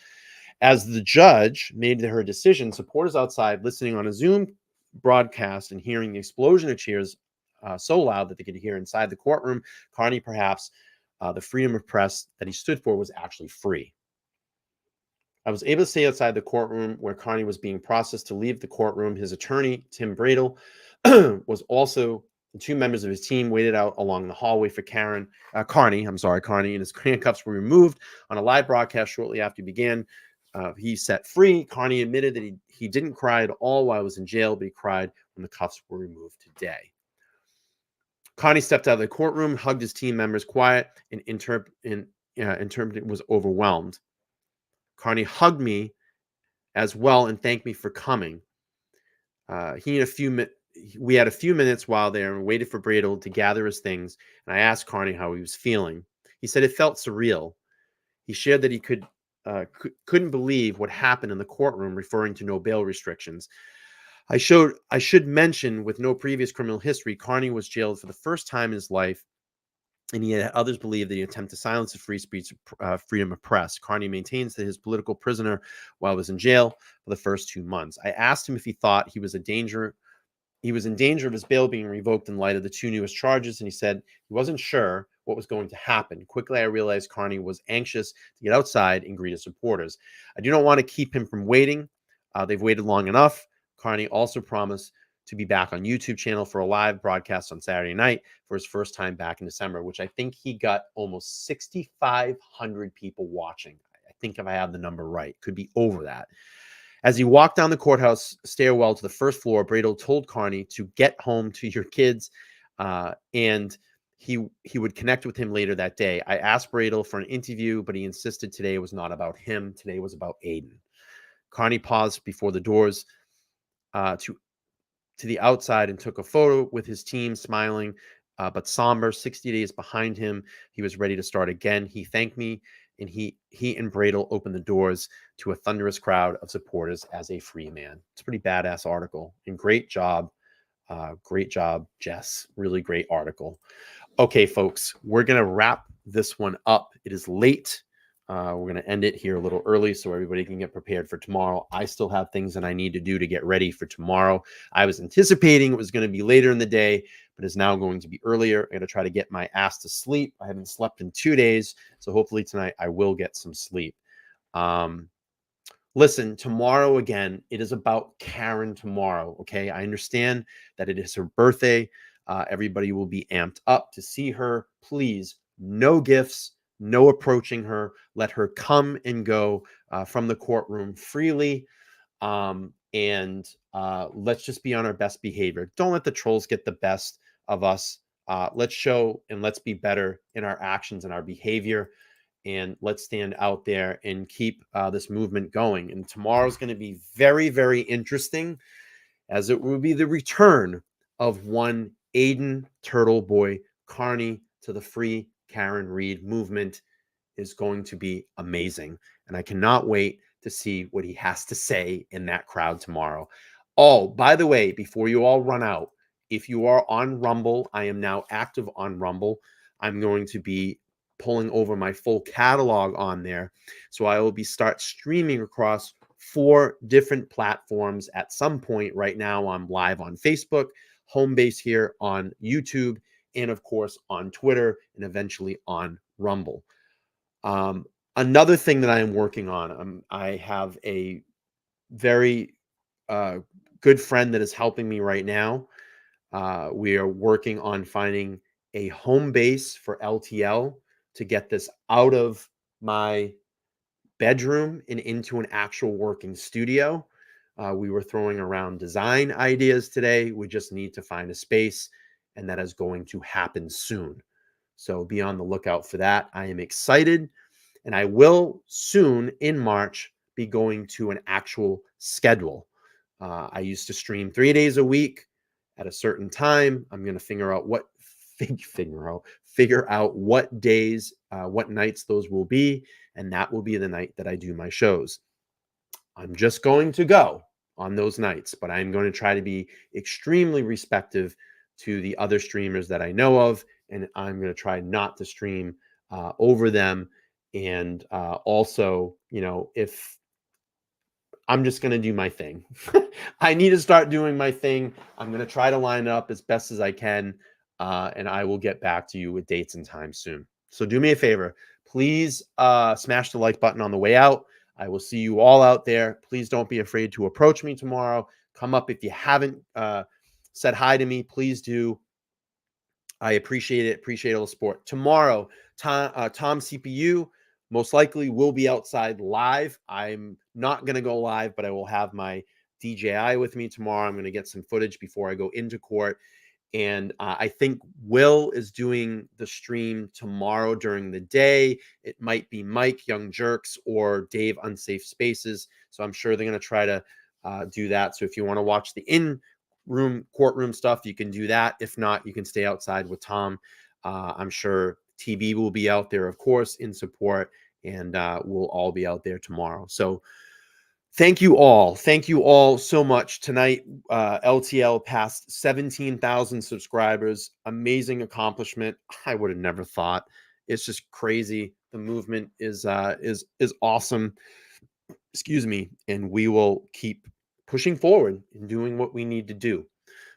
As the judge made her decision, supporters outside listening on a Zoom broadcast and hearing the explosion of cheers so loud that they could hear inside the courtroom, Carney, perhaps the freedom of press that he stood for, was actually free. I was able to stay outside the courtroom where Carney was being processed to leave the courtroom. His attorney, Tim Bradel, was also, and 2 members of his team waited out along the hallway for Carney, and his handcuffs were removed on a live broadcast shortly after he began. He set free. Carney admitted that he didn't cry at all while he was in jail, but he cried when the cuffs were removed today. Carney stepped out of the courtroom, hugged his team members quiet, and interpreted was overwhelmed. Carney hugged me as well and thanked me for coming. We had a few minutes while there and waited for Bradel to gather his things, and I asked Carney how he was feeling. He said it felt surreal. He shared that he couldn't believe what happened in the courtroom, referring to no bail restrictions. I should mention, with no previous criminal history, Carney was jailed for the first time in his life, and he had others believe that he attempted to silence the free speech, freedom of press. Carney maintains that his political prisoner while he was in jail for the first 2 months. I asked him if he thought he was in danger of his bail being revoked in light of the 2 newest charges, and he said he wasn't sure what was going to happen. Quickly, I realized Carney was anxious to get outside and greet his supporters. I do not want to keep him from waiting. They've waited long enough. Carney also promised to be back on YouTube channel for a live broadcast on Saturday night for his first time back in December, which I think he got almost 6,500 people watching. I think if I have the number right, could be over that. As he walked down the courthouse stairwell to the first floor, Bradel told Carney to get home to your kids, and he would connect with him later that day. I asked Bradel for an interview, but he insisted today was not about him. Today was about Aiden. Carney paused before the doors to the outside and took a photo with his team, smiling but somber. 60 days behind him, he was ready to start again. He thanked me, and he and Bradel opened the doors to a thunderous crowd of supporters as a free man. It's a pretty badass article, and great job, Jess. Really great article. Okay, folks, we're going to wrap this one up. It is late. We're going to end it here a little early so everybody can get prepared for tomorrow. I still have things that I need to do to get ready for tomorrow. I was anticipating it was going to be later in the day, but it's now going to be earlier. I'm going to try to get my ass to sleep. I haven't slept in 2 days, so hopefully tonight I will get some sleep. Listen, tomorrow again, it is about Karen tomorrow, okay? I understand that it is her birthday. Everybody will be amped up to see her. Please, no gifts, no approaching her. Let her come and go from the courtroom freely. And let's just be on our best behavior. Don't let the trolls get the best of us. Let's show and let's be better in our actions and our behavior. And let's stand out there and keep this movement going. And tomorrow's going to be very, very interesting, as it will be the return of one Aiden Turtleboy Carney to the Free Karen Reed movement. Is going to be amazing. And I cannot wait to see what he has to say in that crowd tomorrow. Oh, by the way, before you all run out, if you are on Rumble, I am now active on Rumble. I'm going to be pulling over my full catalog on there. So I will start streaming across 4 different platforms at some point. Right now, I'm live on Facebook, home base here on YouTube, and of course on Twitter, and eventually on Rumble. Another thing that I am working on, I have a very good friend that is helping me right now. We are working on finding a home base for LTL to get this out of my bedroom and into an actual working studio. We were throwing around design ideas today. We just need to find a space, and that is going to happen soon. So be on the lookout for that. I am excited, and I will soon in March be going to an actual schedule. I used to stream 3 days a week at a certain time. I'm going to figure out what days, what nights those will be, and that will be the night that I do my shows. I'm just going to go on those nights, but I'm going to try to be extremely respectful to the other streamers that I know of, and I'm going to try not to stream over them. And also, if I'm just going to do my thing, I need to start doing my thing. I'm going to try to line up as best as I can, and I will get back to you with dates and times soon. So do me a favor, please smash the like button on the way out. I will see you all out there. Please don't be afraid to approach me tomorrow. Come up if you haven't said hi to me. Please do. I appreciate it. Appreciate all the support. Tomorrow, Tom CPU most likely will be outside live. I'm not going to go live, but I will have my DJI with me tomorrow. I'm going to get some footage before I go into court. And I think Will is doing the stream tomorrow during the day. It might be Mike, Young Jerks, or Dave, Unsafe Spaces. So I'm sure they're going to try to do that. So if you want to watch the in-room courtroom stuff, you can do that. If not, you can stay outside with Tom. I'm sure TB will be out there, of course, in support, and we'll all be out there tomorrow. So thank you all. Thank you all so much. Tonight, LTL passed 17,000 subscribers. Amazing accomplishment. I would have never thought. It's just crazy. The movement is awesome. Excuse me. And we will keep pushing forward and doing what we need to do.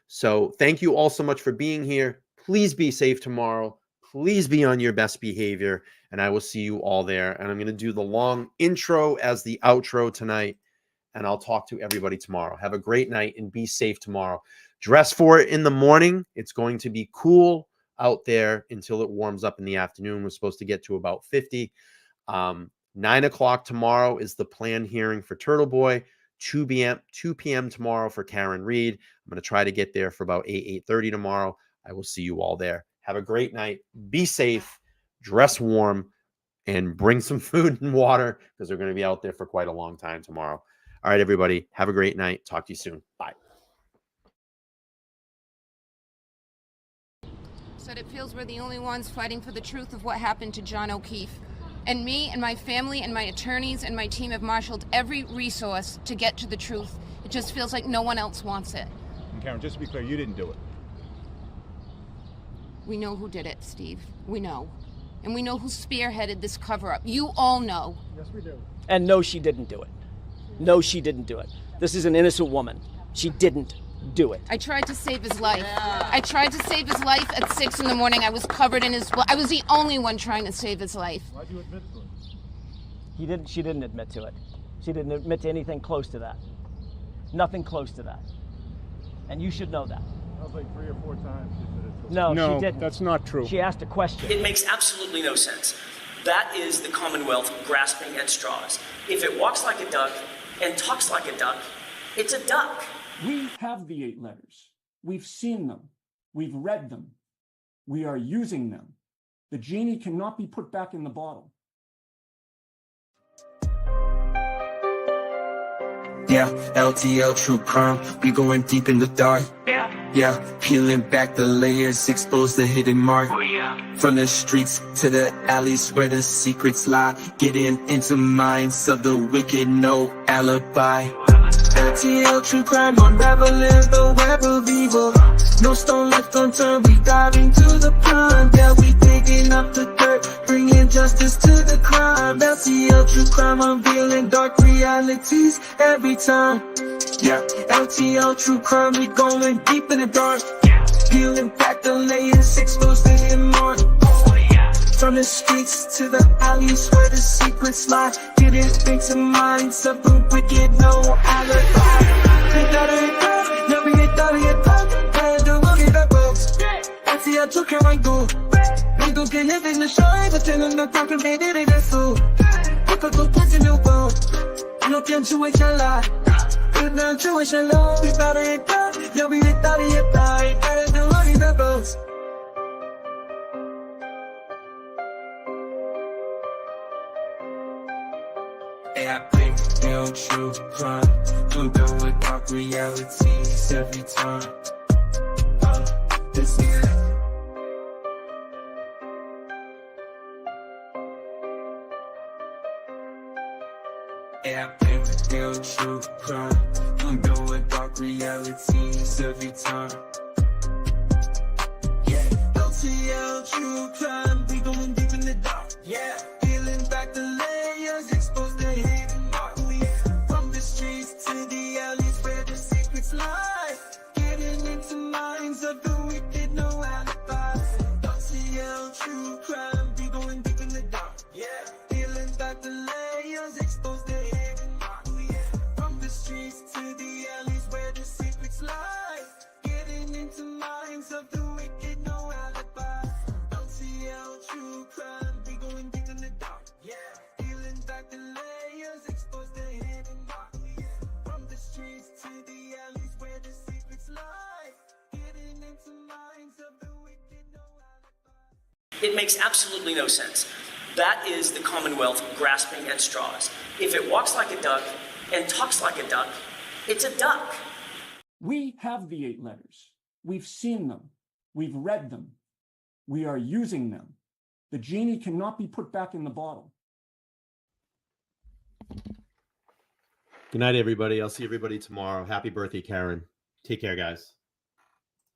So thank you all so much for being here. Please be safe tomorrow. Please be on your best behavior. And I will see you all there. And I'm going to do the long intro as the outro tonight. And I'll talk to everybody tomorrow. Have a great night and be safe tomorrow. Dress for it in the morning. It's going to be cool out there until it warms up in the afternoon. We're supposed to get to about 50. 9 o'clock tomorrow is the planned hearing for Turtleboy. 2 p.m. tomorrow for Karen Reed. I'm going to try to get there for about 8:30 tomorrow. I will see you all there. Have a great night. Be safe. Dress warm. And bring some food and water because they're going to be out there for quite a long time tomorrow. All right, everybody. Have a great night. Talk to you soon. Bye. Said it feels we're the only ones fighting for the truth of what happened to John O'Keefe. And me and my family and my attorneys and my team have marshaled every resource to get to the truth. It just feels like no one else wants it. And Karen, just to be clear, you didn't do it. We know who did it, Steve. We know. And we know who spearheaded this cover-up. You all know. Yes, we do. And no, she didn't do it. No, she didn't do it. This is an innocent woman. She didn't do it. I tried to save his life. I tried to save his life at 6 in the morning. I was covered in his blood. I was the only one trying to save his life. Why'd you admit to it? She didn't admit to it. She didn't admit to anything close to that. Nothing close to that. And you should know that. That was like 3 or 4 times. No, she didn't. That's not true. She asked a question. It makes absolutely no sense. That is the Commonwealth grasping at straws. If it walks like a duck and talks like a duck, it's a duck. We have the 8 letters. We've seen them. We've read them. We are using them. The genie cannot be put back in the bottle. Yeah, LTL true crime, we going deep in the dark. Yeah, peeling back the layers, expose the hidden mark. From the streets to the alleys where the secrets lie, getting into minds of the wicked, no alibi. LTL true crime, unraveling the web of evil. No stone left unturned, we dive into the pond. Yeah, we digging up the dirt, bringing justice to the crime. LTL true crime, unveiling dark realities every time. Yeah, LTL true crime, we going deep in the dark. Peeling back the layers, expose the hidden mark. From the streets to the alleys where the secrets lie, getting into minds of the wicked, no alibi. Never get out of your thought, and don't look at the books. LTL true crime, I go. We go get live in the show, but then I'm not talking, baby, they get so. Look at the place in your phone. No can you wait your life. Now Jewish alone, we better hit that. You'll be hit out of your body. Better than look at the books. Yeah, I think real true crime. You know what dark realities every time. This is yeah, I think real true crime. You know what dark realities every time. Yeah, LTL true crime. We going deep in the dark. Yeah, peeling back the layers, expose the hidden mark. From the streets to the alleys where the secrets lie, getting into minds of the wicked, no alibi. LTL true crime. We going deep in the dark. Yeah, peeling back the layers, expose the hidden mark. From the streets to the alleys where the secrets lie, getting into minds of the wicked, no alibi. LTL true crime, we going deep in the dark. Yeah, peeling back the layers, expose the hidden mark. From the streets to the alleys where the secrets lie, getting into minds of the wicked, no alibi. It makes absolutely no sense. That is the Commonwealth grasping at straws. If it walks like a duck and talks like a duck, it's a duck. We have the 8 letters. We've seen them. We've read them. We are using them. The genie cannot be put back in the bottle. Good night, everybody. I'll see everybody tomorrow. Happy birthday, Karen. Take care, guys.